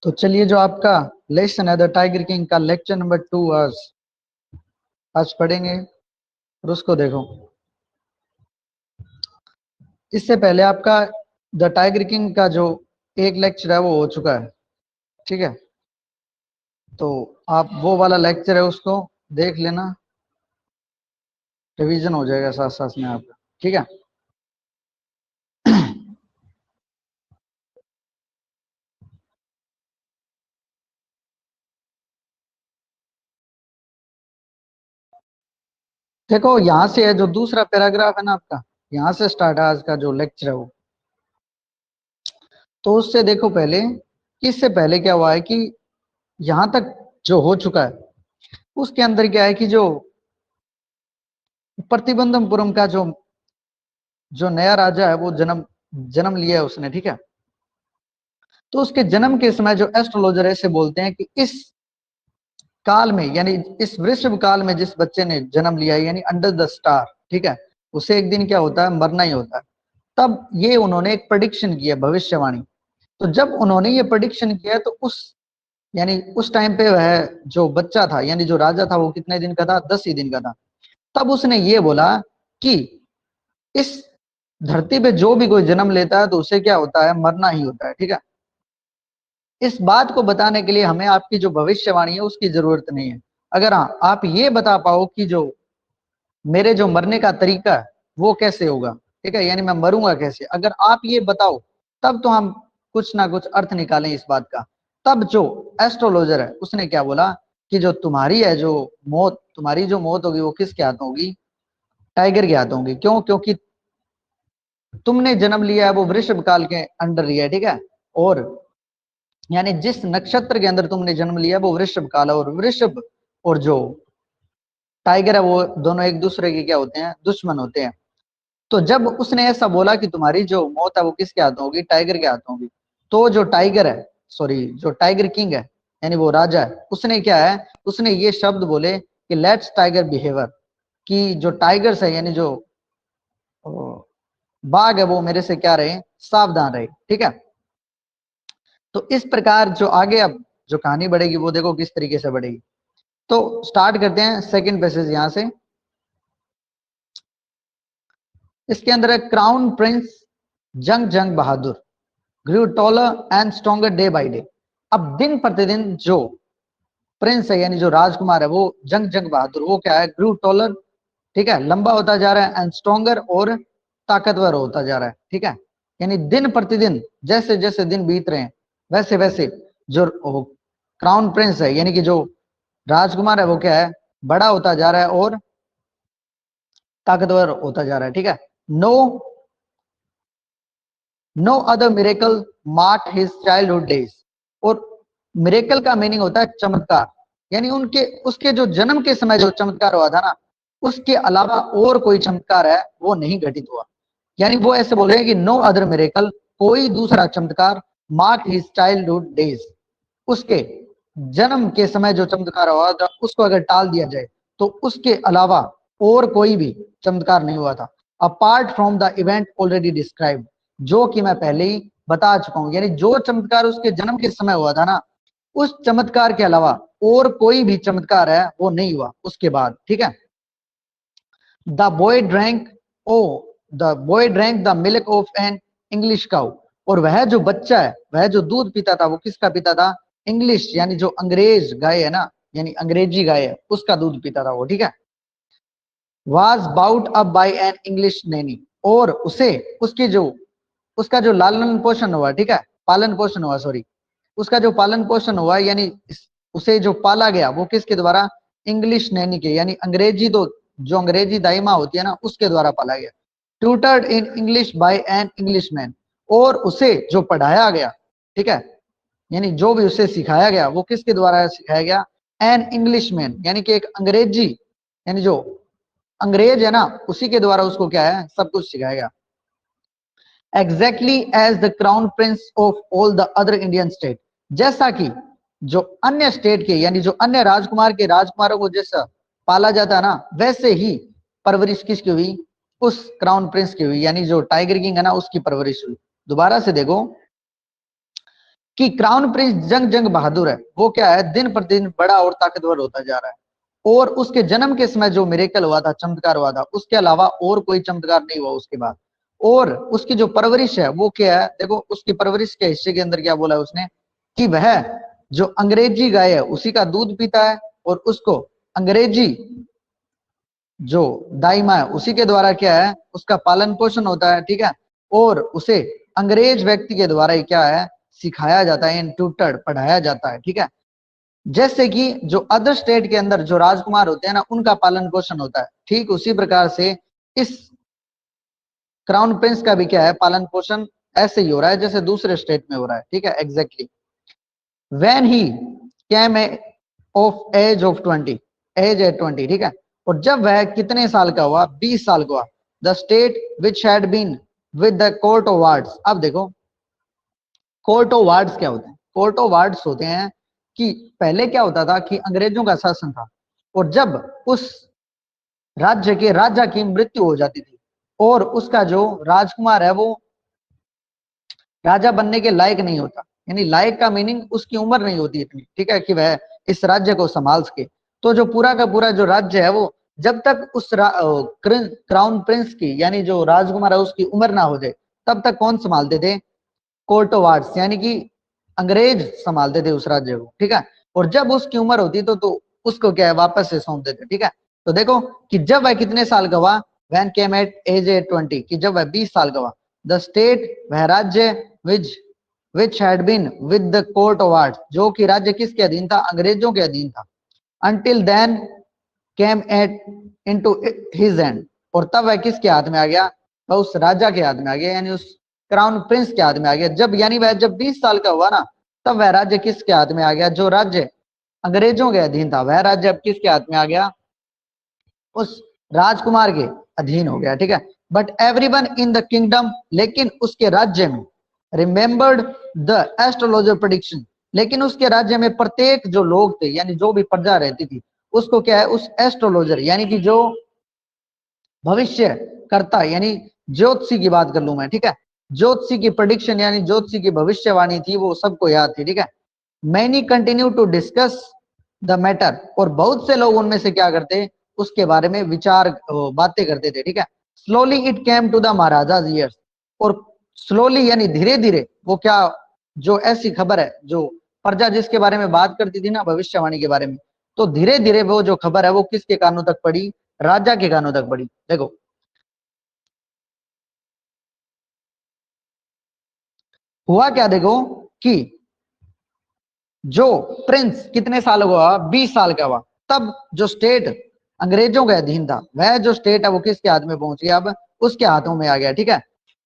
तो चलिए, जो आपका लेसन है द टाइगर किंग का लेक्चर नंबर 2 आज पढ़ेंगे और उसको देखो। इससे पहले आपका द टाइगर किंग का जो एक लेक्चर है वो हो चुका है, ठीक है। तो आप वो वाला लेक्चर है उसको देख लेना, रिवीजन हो जाएगा साथ साथ में आपका, ठीक है। देखो, यहाँ से है जो दूसरा पैराग्राफ है ना आपका, यहाँ से स्टार्ट है आज का जो लेक्चर है वो। तो उससे देखो पहले, इससे पहले क्या हुआ है कि यहाँ तक जो हो चुका है उसके अंदर क्या है कि जो प्रतिबंधमपुरम का जो जो नया राजा है वो जन्म जन्म लिया है उसने, ठीक है। तो उसके जन्म के समय जो एस्ट्रोलॉजर ऐसे बोलते हैं कि इस काल में, यानी इस वृषभ काल में जिस बच्चे ने जन्म लिया है, यानी अंडर द स्टार, ठीक है, उसे एक दिन क्या होता है, मरना ही होता है। तब ये उन्होंने एक प्रेडिक्शन किया, भविष्यवाणी। तो जब उन्होंने ये प्रेडिक्शन किया तो उस यानी उस टाइम पे वह जो बच्चा था, यानी जो राजा था, वो कितने दिन का था, 10 ही दिन का था। तब उसने ये बोला कि इस धरती पे जो भी कोई जन्म लेता है तो उसे क्या होता है, मरना ही होता है, ठीक है। इस बात को बताने के लिए हमें आपकी जो भविष्यवाणी है उसकी जरूरत नहीं है। अगर हाँ आप ये बता पाओ कि जो मेरे जो मरने का तरीका है वो कैसे होगा, ठीक है, यानी मैं मरूंगा कैसे, अगर आप ये बताओ तब तो हम कुछ ना कुछ अर्थ निकालें इस बात का। तब जो एस्ट्रोलॉजर है उसने क्या बोला कि जो तुम्हारी है जो मौत, तुम्हारी जो मौत होगी वो किसके हाथों होगी, टाइगर के हाथों होगी। क्यों? क्योंकि तुमने जन्म लिया है वो वृषभ काल के अंडर लिया है, ठीक है। और यानी जिस नक्षत्र के अंदर तुमने जन्म लिया वो वृषभ काल है, और वृषभ और जो टाइगर है वो दोनों एक दूसरे के क्या होते हैं, दुश्मन होते हैं। तो जब उसने ऐसा बोला कि तुम्हारी जो मौत है वो किसके हाथों होगी, टाइगर के हाथों होगी, तो जो टाइगर है, सॉरी, जो टाइगर किंग है यानी वो राजा है, उसने क्या है, उसने ये शब्द बोले कि लेट्स टाइगर बिहेवियर, कि जो टाइगर्स है यानी जो बाघ है वो मेरे से क्या रहे, सावधान रहे, ठीक है। तो इस प्रकार जो आगे अब जो कहानी बढ़ेगी वो देखो किस तरीके से बढ़ेगी। तो स्टार्ट करते हैं सेकंड पैसेज यहां से। इसके अंदर है crown prince Jung Jung Bahadur grew taller and stronger day by day. अब दिन प्रतिदिन जो प्रिंस है यानी जो राजकुमार है वो जंग जंग बहादुर, वो क्या है, ग्रू टॉलर, ठीक है, लंबा होता जा रहा है, एंड स्ट्रॉन्गर और ताकतवर होता जा रहा है, ठीक है। यानी दिन प्रतिदिन जैसे जैसे दिन बीत रहे हैं वैसे वैसे जो क्राउन प्रिंस है यानी कि जो राजकुमार है वो क्या है, बड़ा होता जा रहा है और ताकतवर होता जा रहा है, ठीक है। No no other miracle mark his childhood days. और मिरेकल का मीनिंग होता है चमत्कार, यानी उनके उसके जो जन्म के समय जो चमत्कार हुआ था ना, उसके अलावा और कोई चमत्कार है वो नहीं घटित हुआ। यानी वो ऐसे बोल रहे हैं कि नो अदर मिरेकल, कोई दूसरा चमत्कार, मार्क हिज चाइल्डहुड डेज, उसके जन्म के समय जो चमत्कार हुआ था उसको अगर टाल दिया जाए तो उसके अलावा और कोई भी चमत्कार नहीं हुआ था, apart from the event already described, जो कि मैं पहले ही बता चुका हूं। यानी जो चमत्कार उसके जन्म के समय हुआ था ना, उस चमत्कार के अलावा और कोई भी चमत्कार है वो नहीं हुआ उसके बाद, ठीक है। The boy drank oh the boy drank the milk of an English cow. और वह जो बच्चा है वह जो दूध पीता था वो किसका पीता था, इंग्लिश यानी जो अंग्रेज गाय है ना, यानी अंग्रेजी गाय है उसका दूध पीता था वो, ठीक है। Was brought up by an English nanny. और उसे उसके जो उसका जो लालन पोषण हुआ, ठीक है, पालन पोषण हुआ, सॉरी, उसका जो पालन पोषण हुआ यानी उसे जो पाला गया वो किसके द्वारा, इंग्लिश नैनी के, यानी अंग्रेजी तो जो अंग्रेजी दाइमा होती है ना उसके द्वारा पाला गया। Tutored in English by an English man. और उसे जो पढ़ाया गया, ठीक है, यानी जो भी उसे सिखाया गया वो किसके द्वारा सिखाया गया, एन इंग्लिश मैन, यानी कि एक अंग्रेजी, यानी जो अंग्रेज है ना उसी के द्वारा उसको क्या है, सब कुछ सिखाया गया। Exactly as the crown prince of all the other Indian state. जैसा कि जो अन्य स्टेट के यानी जो अन्य राजकुमार के राजकुमारों को जैसा पाला जाता है ना, वैसे ही परवरिश किसकी हुई, उस क्राउन प्रिंस की हुई, यानी जो टाइगर किंग है ना उसकी परवरिश हुई। दोबारा से देखो, कि क्राउन प्रिंस जंग जंग बहादुर है वो क्या है, दिन प्रतिदिन बड़ा और ताकतवर होता जा रहा है, और उसके जन्म के समय जो मिरेकल हुआ था, चमत्कार हुआ था, उसके अलावा और कोई चमत्कार नहीं हुआ उसके बाद। और उसकी जो परवरिश है वो क्या है, देखो उसकी परवरिश के हिस्से के अंदर क्या बोला है उसने, कि वह जो अंग्रेजी गाय है उसी का दूध पीता है, और उसको अंग्रेजी जो दाई माँ है उसी के द्वारा क्या है, उसका पालन पोषण होता है, ठीक है। और उसे अंग्रेज व्यक्ति के द्वारा ही क्या है, सिखाया जाता है, ट्यूटर्ड पढ़ाया जाता है, ठीक है। जैसे कि जो अदर स्टेट के अंदर जो राजकुमार होते हैं ना, उनका पालन पोषण होता है, ठीक उसी प्रकार से इस क्राउन प्रिंस का भी क्या है, पालन पोषण ऐसे ही हो रहा है जैसे दूसरे स्टेट में हो रहा है, ठीक है। Exactly when he came of age of 20, age at 20, ठीक है। और जब वह कितने साल का हुआ, 20 साल का हुआ, the state which had been with the court of wards. अब देखो कोर्ट ऑफ वार्ड्स क्या होते हैं, कोर्ट ऑफ वार्ड्स होते हैं कि पहले क्या होता था कि अंग्रेजों का शासन था, और जब उस राज्य के राजा की मृत्यु हो जाती थी और उसका जो राजकुमार है वो राजा बनने के लायक नहीं होता, यानी लायक का मीनिंग उसकी उम्र नहीं होती इतनी, ठीक है, कि वह इस राज्य को संभाल सके, तो जो पूरा का पूरा जो राज्य है वो जब तक उस क्राउन प्रिंस की यानी जो राजकुमार है उसकी उम्र ना हो जाए तब तक कौन संभालते थे, कोर्ट ऑफ वार्ड्स यानी कि अंग्रेज संभालते थे उस राज्य को, ठीक है। और जब उसकी उम्र होती तो उसको क्या है वापस से सौंप देते, ठीक है। तो देखो कि जब वह कितने साल का हुआ, when came at age a 20, कि जब वह 20 साल का हुआ, द स्टेट वह राज्य which had been with the court of wards, जो कि राज्य किसके अधीन था, अंग्रेजों के अधीन था, until then came at into his hand, और तब वह किसके हाथ में आ गया, वह उस राजा के हाथ में आ गया, यानी उस क्राउन प्रिंस के हाथ में आ गया। जब यानी वह जब 20 साल का हुआ ना, तब वह राज्य किसके हाथ में आ गया, जो राज्य अंग्रेजों के अधीन था वह राज्य अब किसके हाथ में आ गया, उस राजकुमार के अधीन हो गया, ठीक है। But everyone in the kingdom, लेकिन उसके राज्य में, रिमेंबर्ड द एस्ट्रोलॉजर प्रेडिक्शन, लेकिन उसके राज्य में प्रत्येक जो लोग थे यानी जो भी प्रजा रहती थी उसको क्या है, उस एस्ट्रोलॉजर यानी कि जो भविष्य करता यानी ज्योतिषी की बात कर लू मैं, ठीक है, ज्योतिषी की प्रेडिक्शन यानी ज्योतिषी की भविष्यवाणी थी वो सबको याद थी, ठीक है। Many continue to discuss the matter, और बहुत से लोग उनमें से क्या करते, उसके बारे में विचार बातें करते थे, ठीक है। Slowly it came to the maharaja ears, और स्लोली यानी धीरे धीरे वो क्या, जो ऐसी खबर है जो प्रजा जिसके बारे में बात करती थी ना भविष्यवाणी के बारे में, तो धीरे धीरे वो जो खबर है वो किसके कानों तक पड़ी, राजा के कानों तक पड़ी। देखो हुआ क्या, देखो कि जो प्रिंस कितने साल का हुआ, 20 साल का हुआ, तब जो स्टेट अंग्रेजों के अधीन था वह जो स्टेट है वो किसके हाथ में पहुंच गया, अब उसके हाथों में आ गया, ठीक है।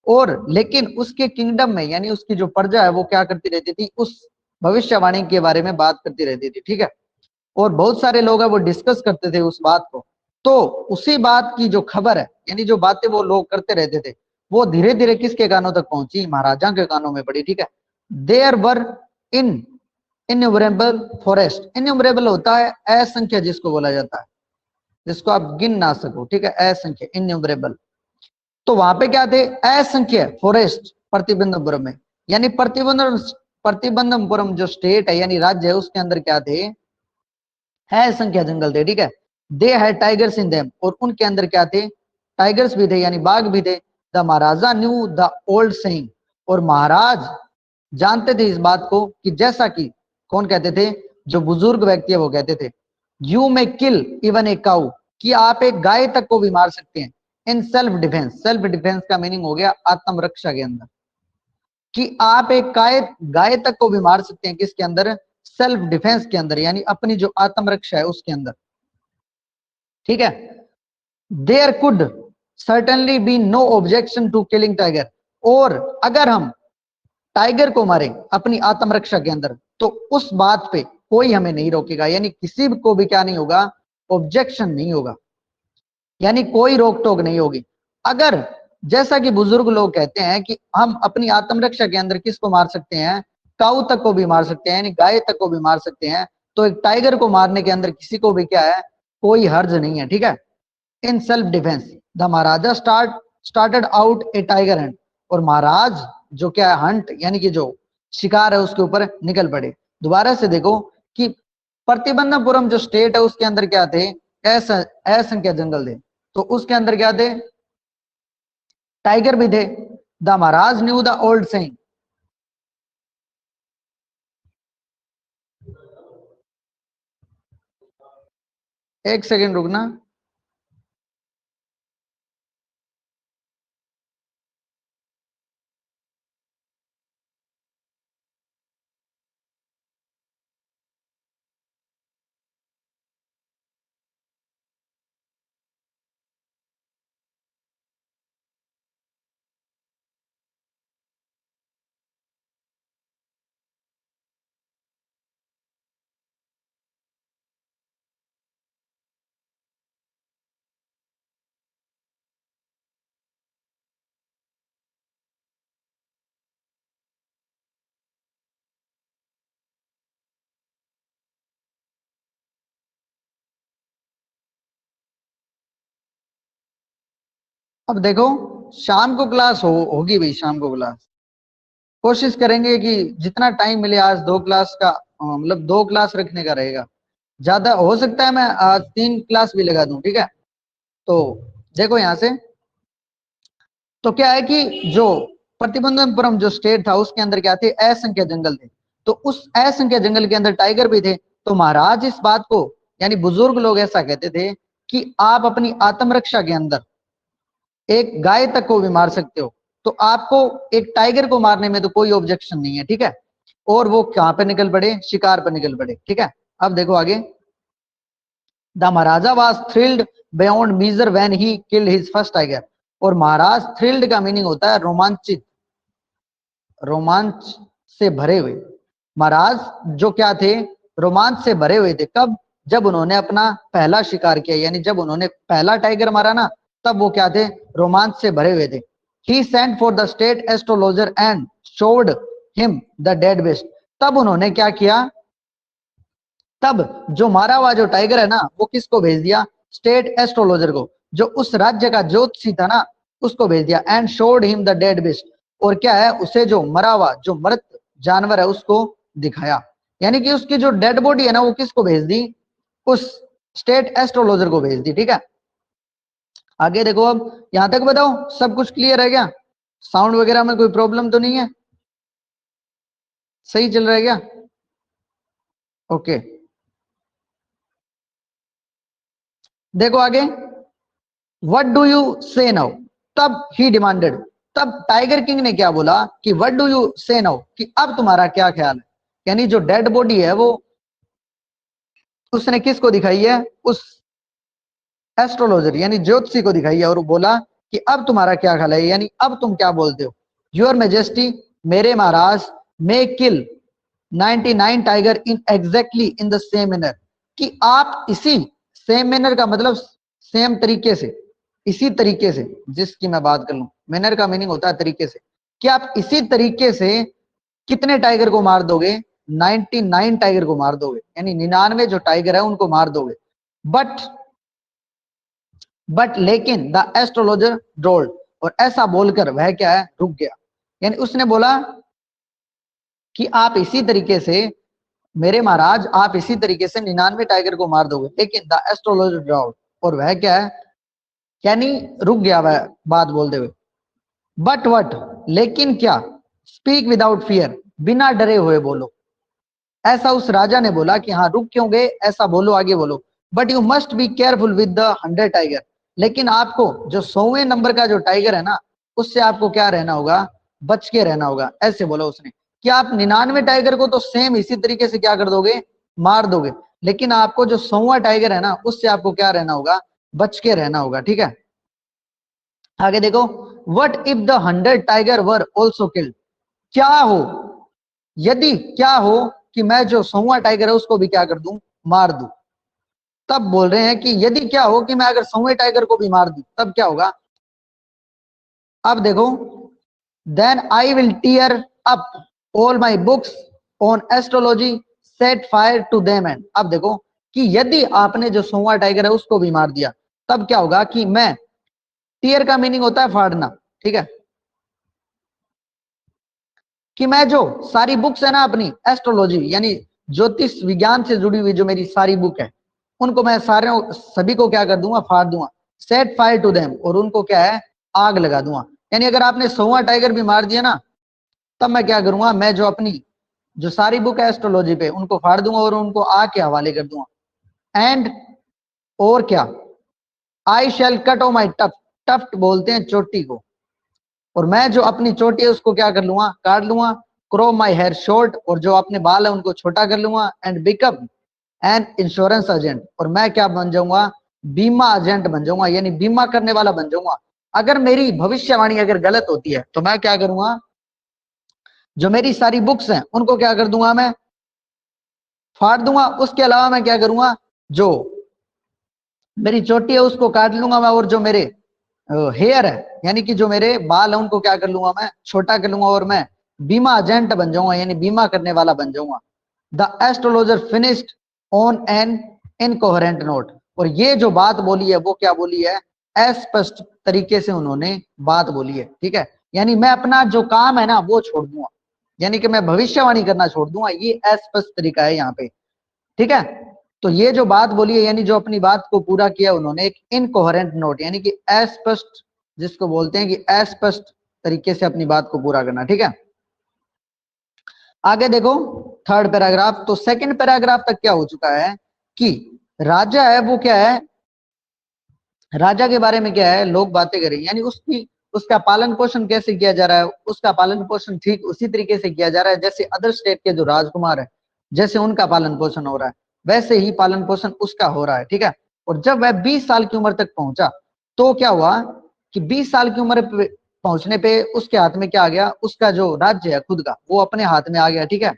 और लेकिन उसके किंगडम में यानी उसकी जो प्रजा है वो क्या करती रहती थी, उस भविष्यवाणी के बारे में बात करती रहती थी, ठीक है। और बहुत सारे लोग है वो डिस्कस करते थे उस बात को, तो उसी बात की जो खबर है यानी जो बातें वो लोग करते रहते थे वो धीरे धीरे किसके कानों तक पहुंची, महाराजा के कानों में पड़ी, ठीक है। There were in innumerable forest, innumerable होता है असंख्य जिसको बोला जाता है, जिसको आप गिन ना सको, ठीक है, असंख्य इन्यूमरेबल। तो वहां पे क्या थे, असंख्य फॉरेस्ट प्रतिबंधपुरम में, यानी प्रतिबंधपुरम जो स्टेट है यानी राज्य है उसके अंदर क्या थे, है संख्या जंगल थे, ठीक है। दे है टाइगर्स इन देम, और उनके अंदर क्या थे, टाइगर्स भी थे यानी बाघ भी थे। The Maharaja new the old saying, और महाराज जानते थे इस बात को कि जैसा कि कौन कहते थे, जो बुजुर्ग व्यक्ति है वो कहते थे, you may kill even a cow, कि आप एक गाय तक को भी मार सकते हैं, in self defence, self defence का मीनिंग हो गया आत्मरक्षा के अंदर, कि आप एक गाय तक को भी मार सकते हैं किसके अंदर, सेल्फ डिफेंस के अंदर, यानी अपनी जो आत्मरक्षा है उसके अंदर, ठीक है। There could certainly be no objection to killing tiger, और अगर हम टाइगर को मारें अपनी आत्मरक्षा के अंदर तो उस बात पे कोई हमें नहीं रोकेगा, यानी किसी को भी क्या नहीं होगा, ऑब्जेक्शन नहीं होगा, यानी कोई रोक टोक नहीं होगी। अगर जैसा कि बुजुर्ग लोग कहते हैं कि हम अपनी आत्मरक्षा के अंदर किसको मार सकते हैं, काऊ तक को भी मार सकते हैं यानी गाय तक को भी मार सकते हैं, तो एक टाइगर को मारने के अंदर किसी को भी क्या है, कोई हर्ज नहीं है, ठीक है। In self defence the Maharaja started out A tiger Hunt, और महाराज जो क्या है हंट यानी कि जो शिकार है उसके ऊपर निकल पड़े। दोबारा से देखो कि प्रतिबंधपुरम जो स्टेट है उसके अंदर क्या थे, असंख्य जंगल थे, तो उसके अंदर क्या थे, टाइगर भी थे। The Maharaj new the old saying. एक सेकेंड रुकना। अब देखो शाम को क्लास होगी भाई, शाम को क्लास कोशिश करेंगे कि जितना टाइम मिले आज 2 क्लास का, मतलब 2 क्लास रखने का रहेगा। ज्यादा हो सकता है मैं आज 3 क्लास भी लगा दूं, ठीक है। तो देखो यहां से तो क्या है कि जो प्रतिबंधपुरम जो स्टेट था उसके अंदर क्या थे, असंख्य जंगल थे। तो उस असंख्य जंगल के अंदर टाइगर भी थे। तो महाराज इस बात को, यानी बुजुर्ग लोग ऐसा कहते थे कि आप अपनी आत्मरक्षा के अंदर एक गाय तक को भी मार सकते हो, तो आपको एक टाइगर को मारने में तो कोई ऑब्जेक्शन नहीं है, ठीक है। और वो कहां पे निकल पड़े, शिकार पर निकल पड़े, ठीक है। अब देखो आगे। The Maharaja was thrilled beyond measure when he killed his first tiger. और महाराज, थ्रिल्ड का मीनिंग होता है रोमांचित, रोमांच से भरे हुए। महाराज जो क्या थे, रोमांच से भरे हुए थे। कब? जब उन्होंने अपना पहला शिकार किया, यानी जब उन्होंने पहला टाइगर मारा ना, तब वो क्या थे, रोमांच से भरे हुए थे। He sent for the state astrologer and showed him the dead best. तब उन्होंने क्या किया, तब जो मारा हुआ जो टाइगर है ना, वो किसको भेज दिया, स्टेट एस्ट्रोलॉजर को, जो उस राज्य का ज्योतिषी था ना, उसको भेज दिया। And showed him the dead best. और क्या है, उसे जो मरा हुआ जो मृत जानवर है उसको दिखाया। यानी कि उसकी जो डेड बॉडी है ना, वो किसको भेज दी, उस स्टेट एस्ट्रोलॉजर को भेज दी, ठीक है। आगे देखो, अब यहां तक बताओ सब कुछ क्लियर है क्या, साउंड वगैरह में कोई प्रॉब्लम तो नहीं है, सही चल रहा है क्या? ओके, देखो आगे। व्हाट डू यू से नाउ, तब ही डिमांडेड। तब टाइगर किंग ने क्या बोला कि व्हाट डू यू से नाउ, कि अब तुम्हारा क्या ख्याल है। यानी जो डेड बॉडी है वो उसने किसको दिखाई है, उस एस्ट्रोलॉजर यानी ज्योतिषी को दिखाई है। और वो बोला कि अब तुम्हारा क्या ख्याल है, यानी अब तुम क्या बोलते हो। योर मेजेस्टी, मेरे महाराज, मे किल 99 tiger in exactly in the same manner. कि आप इसी सेम मैनर का मतलब सेम तरीके से, इसी तरीके से, जिसकी मैं बात कर लूं, मैनर का मीनिंग होता है तरीके से, कि आप इसी तरीके से कितने टाइगर को मार दोगे, 99 टाइगर को मार दोगे, यानी 99 जो टाइगर है उनको मार दोगे। बट लेकिन द एस्ट्रोलॉजर ड्रोल्ड, और ऐसा बोलकर वह क्या है, रुक गया। यानी उसने बोला कि आप इसी तरीके से, मेरे महाराज आप इसी तरीके से 99 टाइगर को मार दोगे, लेकिन द एस्ट्रोलॉजर ड्रोल्ड, और वह क्या है, यानी रुक गया वह बात बोलते हुए। बट वट, लेकिन क्या, स्पीक विदाउट फियर, बिना डरे हुए बोलो। ऐसा उस राजा ने बोला कि हाँ रुक क्यों गए, ऐसा बोलो, आगे बोलो। But you must be careful with the 100 tiger, लेकिन आपको जो 100वें नंबर का जो टाइगर है ना, उससे आपको क्या रहना होगा, बच के रहना होगा। ऐसे बोला उसने कि आप 99 टाइगर को तो सेम इसी तरीके से क्या कर दोगे, मार दोगे, लेकिन आपको जो 100वां टाइगर है ना, उससे आपको क्या रहना होगा, बच के रहना होगा, ठीक है। आगे देखो। What if the 100 tiger were also killed, क्या हो, यदि क्या हो कि मैं जो 100वां टाइगर है उसको भी क्या कर दूं, मार दूं। तब बोल रहे हैं कि यदि क्या हो कि मैं अगर 100वें टाइगर को भी मार दूं, तब क्या होगा। अब देखो। Then I will tear up all my books on astrology, set fire to them and. अब देखो कि यदि आपने जो 100वां टाइगर है उसको भी मार दिया, तब क्या होगा कि मैं, टीयर का मीनिंग होता है फाड़ना, ठीक है, कि मैं जो सारी बुक्स है ना अपनी एस्ट्रोलॉजी यानी ज्योतिष विज्ञान से जुड़ी हुई जो मेरी सारी बुक है उनको मैं सारे सभी को क्या कर दूंगा, फाड़ दूंगा, सेट फायर टू देम, और उनको क्या है, आग लगा दूंगा। यानी अगर आपने 100वां टाइगर भी मार दिया ना, तब मैं क्या करूंगा, मैं जो अपनी जो सारी बुक है एस्ट्रोलॉजी पे उनको फाड़ दूंगा और उनको आग के हवाले कर दूंगा। एंड और क्या, I shall cut off my tuft, tuft बोलते हैं चोटी को, और मैं जो अपनी चोटी है उसको क्या कर लूंगा, काट लूंगा। क्रो माई हेयर शॉर्ट, और जो अपने बाल है उनको छोटा कर लूंगा। And become an insurance agent, और मैं क्या बन जाऊंगा, बीमा एजेंट बन जाऊंगा, यानी बीमा करने वाला बन जाऊंगा। अगर मेरी भविष्यवाणी अगर गलत होती है तो मैं क्या करूंगा, जो मेरी सारी बुक्स हैं उनको क्या कर दूंगा, मैं फाड़ दूंगा। उसके अलावा मैं क्या करूंगा, जो मेरी चोटी है उसको काट लूंगा मैं, और जो मेरे हेयर है यानी कि जो मेरे बाल है उनको क्या कर लूंगा, मैं छोटा कर लूंगा, और मैं बीमा एजेंट बन जाऊंगा, यानी बीमा करने वाला बन जाऊंगा। The astrologer finished on an incoherent note, और ये जो बात बोली है वो क्या बोली है, अस्पष्ट तरीके से उन्होंने बात बोली है। ठीक है, यानी मैं अपना जो काम है ना वो छोड़ दूंगा, यानी कि मैं भविष्यवाणी करना छोड़ दूंगा, ये अस्पष्ट तरीका है यहाँ पे। ठीक है, तो ये जो बात बोली है यानी जो अपनी बात को पूरा किया उन्होंने एक इनकोहेरेंट नोट, यानी कि अस्पष्ट, जिसको बोलते हैं कि अस्पष्ट तरीके से अपनी बात को पूरा करना। ठीक है, आगे देखो थर्ड पैराग्राफ। तो सेकंड पैराग्राफ तक क्या हो चुका है कि राजा है वो क्या है, राजा के बारे में क्या है लोग बातें करें, यानी उसकी उसका पालन पोषण कैसे किया जा रहा है, उसका पालन पोषण ठीक उसी तरीके से किया जा रहा है जैसे अदर स्टेट के जो राजकुमार है, जैसे उनका पालन पोषण हो रहा है वैसे ही पालन पोषण उसका हो रहा है। ठीक है, और जब वह 20 साल की उम्र तक पहुंचा तो क्या हुआ कि 20 साल की उम्र पे पहुंचने पे उसके हाथ में क्या आ गया, उसका जो राज्य है खुद का वो अपने हाथ में आ गया। ठीक है,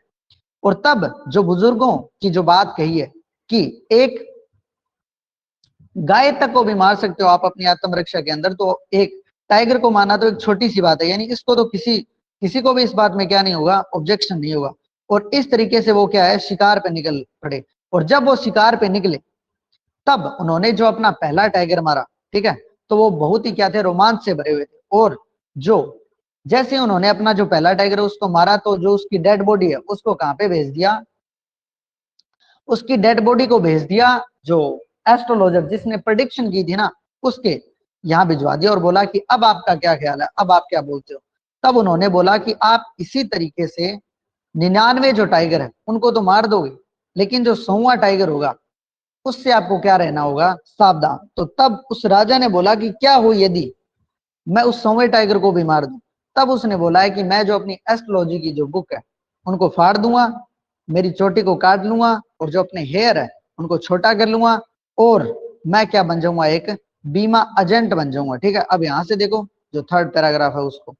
और तब जो बुजुर्गों की जो बात कही है कि एक गाय तक को भी मार सकते हो आप अपनी आत्मरक्षा के अंदर, तो एक टाइगर को मारना तो एक छोटी सी बात है, यानी इसको तो किसी किसी को भी इस बात में क्या नहीं होगा, ऑब्जेक्शन नहीं होगा। और इस तरीके से वो क्या है, शिकार पे निकल पड़े, और जब वो शिकार पे निकले तब उन्होंने जो अपना पहला टाइगर मारा, ठीक है, तो वो बहुत ही क्या थे, रोमांच से भरे हुए थे। और जो जैसे उन्होंने अपना जो पहला टाइगर है उसको मारा तो जो उसकी डेड बॉडी है उसको कहां पे भेज दिया, उसकी डेड बॉडी को भेज दिया जो एस्ट्रोलॉजर जिसने प्रेडिक्शन की थी ना उसके यहाँ भिजवा दिया, और बोला कि अब आपका क्या ख्याल है, अब आप क्या बोलते हो। तब उन्होंने बोला कि आप इसी तरीके से 99 जो टाइगर है उनको तो मार दोगे, लेकिन जो 100वां टाइगर होगा उससे आपको क्या रहना होगा, सावधान। तो तब उस राजा ने बोला कि क्या हो यदि मैं उस 100वें टाइगर को भी मार दूं। तब उसने बोला है कि मैं जो अपनी एस्ट्रोलॉजी की जो बुक है उनको फाड़ दूंगा, मेरी चोटी को काट लूंगा, और जो अपने हेयर है उनको छोटा कर लूंगा, और मैं क्या बन जाऊंगा, एक बीमा एजेंट बन जाऊंगा। ठीक है, अब यहां से देखो जो थर्ड पैराग्राफ है उसको,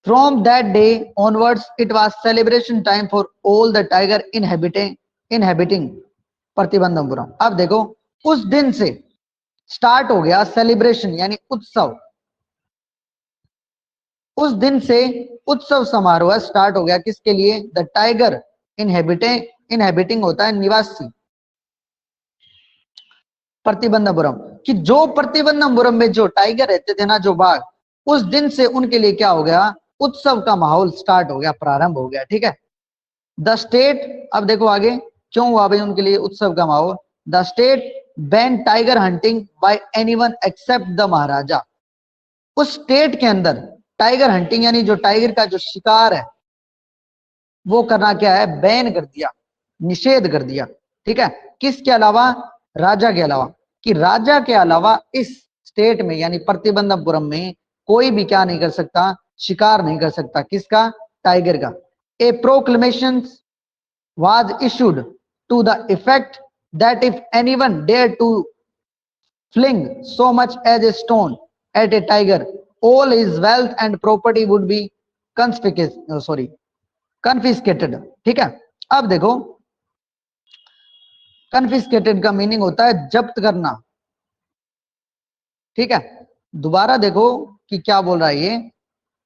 from that day onwards it was celebration time for all the tiger inhabiting Pratibandapuram. अब देखो उस दिन से स्टार्ट हो गया सेलिब्रेशन यानी उत्सव, उस दिन से उत्सव समारोह स्टार्ट हो गया किसके लिए, द टाइगर इनहेबिटिंग, इनहेबिटिंग होता है निवासी, प्रतिबंधपुरम, कि जो प्रतिबंधपुरम में जो टाइगर रहते थे ना, जो बाघ, उस दिन से उनके लिए क्या हो गया, उत्सव का माहौल स्टार्ट हो गया, प्रारंभ हो गया। ठीक है, द स्टेट, अब देखो आगे क्यों हुआ भाई उनके लिए उत्सव का माहौल, the state banned tiger hunting by anyone except the Maharaja. उस स्टेट के अंदर टाइगर हंटिंग यानी जो टाइगर का जो शिकार है वो करना क्या है, बैन कर दिया, निषेध कर दिया। ठीक है, किसके अलावा, राजा के अलावा, कि राजा के अलावा इस स्टेट में यानी प्रतिबंधपुरम में कोई भी क्या नहीं कर सकता, शिकार नहीं कर सकता, किसका, टाइगर का। ए proclamation was issued to the effect that if anyone dared to fling so much as a stone at a tiger, all his wealth and property would be confiscated। ठीक है, अब देखो कन्फिस्केटेड का मीनिंग होता है जब्त करना। ठीक है, दोबारा देखो कि क्या बोल रहा है ये,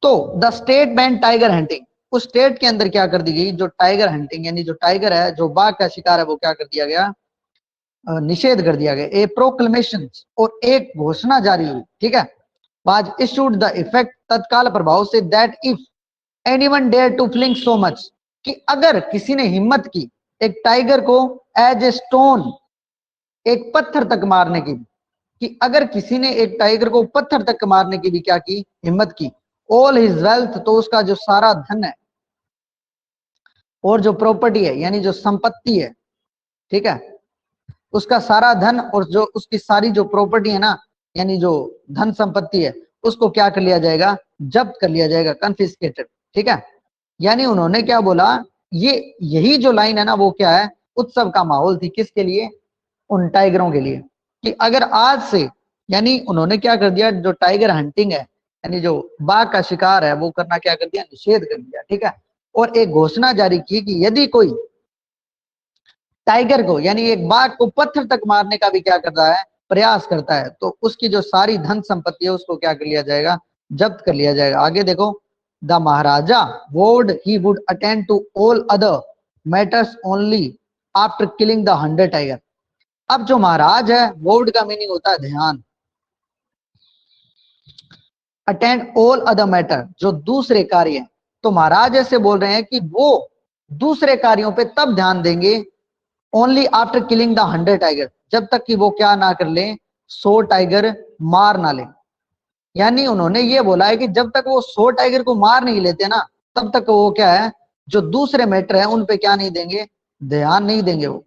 तो the state banned tiger hunting, उस स्टेट के अंदर क्या कर दी गई, जो टाइगर हंटिंग यानी जो टाइगर है, जो बाघ का शिकार है, वो क्या कर दिया गया, निषेध कर दिया गया। ए प्रोक्लेमेशन, और एक घोषणा जारी हुई। ठीक है, वाज इशूड द इफेक्ट, तत्काल प्रभाव से, that if anyone dare to fling so much, कि अगर किसी ने हिम्मत की एक टाइगर को एज ए स्टोन, एक पत्थर तक मारने की, कि अगर किसी ने एक टाइगर को पत्थर तक मारने की भी क्या की, हिम्मत की, ऑल हिज वेल्थ, तो उसका जो सारा धन है और जो प्रॉपर्टी है यानी जो संपत्ति है, ठीक है, उसका सारा धन और जो उसकी सारी जो प्रॉपर्टी है ना, यानी जो धन संपत्ति है, उसको क्या कर लिया जाएगा, जब्त कर लिया जाएगा, कन्फिस्केटेड, ठीक है। यानी उन्होंने क्या बोला, ये यही जो लाइन है ना वो क्या है, उत्सव का माहौल थी, किसके लिए, उन टाइगरों के लिए, कि अगर आज से, यानी उन्होंने क्या कर दिया, जो टाइगर हंटिंग है यानी जो बाघ का शिकार है वो करना क्या कर दिया, निषेध कर दिया, ठीक है। और एक घोषणा जारी की कि यदि कोई टाइगर को यानी एक बाघ को पत्थर तक मारने का भी क्या कर रहा है, प्रयास करता है, तो उसकी जो सारी धन संपत्ति है उसको क्या कर लिया जाएगा, जब्त कर लिया जाएगा। आगे देखो, the maharaja vowed he would attend to all other matters only after killing the 100 tiger. अब जो महाराज है, वोड का मीनिंग होता है ध्यान, अटेंड ऑल अदर मैटर, जो दूसरे कार्य है, तो महाराज ऐसे बोल रहे हैं कि वो दूसरे कार्यों पे तब ध्यान देंगे, only after killing the 100 tiger, जब तक कि वो क्या ना कर ले, 100 टाइगर मार ना ले। यानी उन्होंने ये बोला है कि जब तक वो 100 टाइगर को मार नहीं लेते ना, तब तक वो क्या है, जो दूसरे मैटर है उन पे क्या नहीं देंगे, ध्यान नहीं देंगे वो।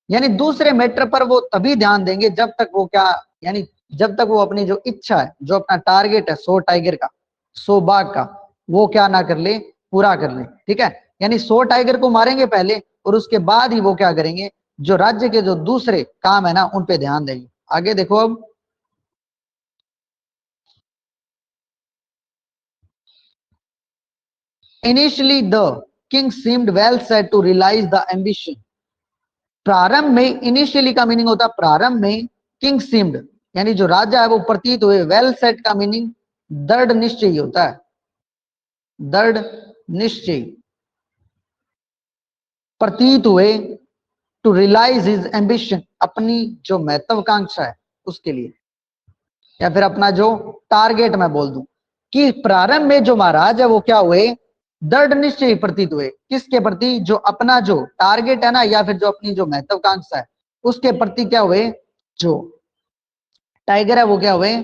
यानी दूसरे मैटर पर वो तभी ध्यान देंगे जब तक वो क्या, यानी जब तक वो अपनी जो इच्छा है, जो अपना टारगेट है 100 टाइगर का, 100 बाघ का, वो क्या ना कर ले, पूरा कर ले, ठीक है। यानी 100 टाइगर को मारेंगे पहले और उसके बाद ही वो क्या करेंगे, जो राज्य के जो दूसरे काम है ना उन पे ध्यान देंगे। आगे देखो, अब initially the king seemed well set to realise the ambition. प्रारंभ में, इनिशियली का मीनिंग होता है प्रारंभ में, किंग सीम्ड यानी जो राजा है वो प्रतीत हुए, वेल सेट का मीनिंग दृढ़ निश्चय होता है, दृढ़ निश्चय, प्रतीत हुए, टू रियलाइज हिज एम्बिशन, अपनी जो महत्वाकांक्षा है उसके लिए, या फिर अपना जो टारगेट मैं बोल दूं, कि प्रारंभ में जो महाराज है वो क्या हुए, दृढ़ निश्चय प्रतीत हुए, किसके प्रति, जो अपना जो टारगेट है ना, या फिर जो अपनी जो महत्वाकांक्षा है उसके प्रति क्या हुए, जो टाइगर है वो क्या हुए,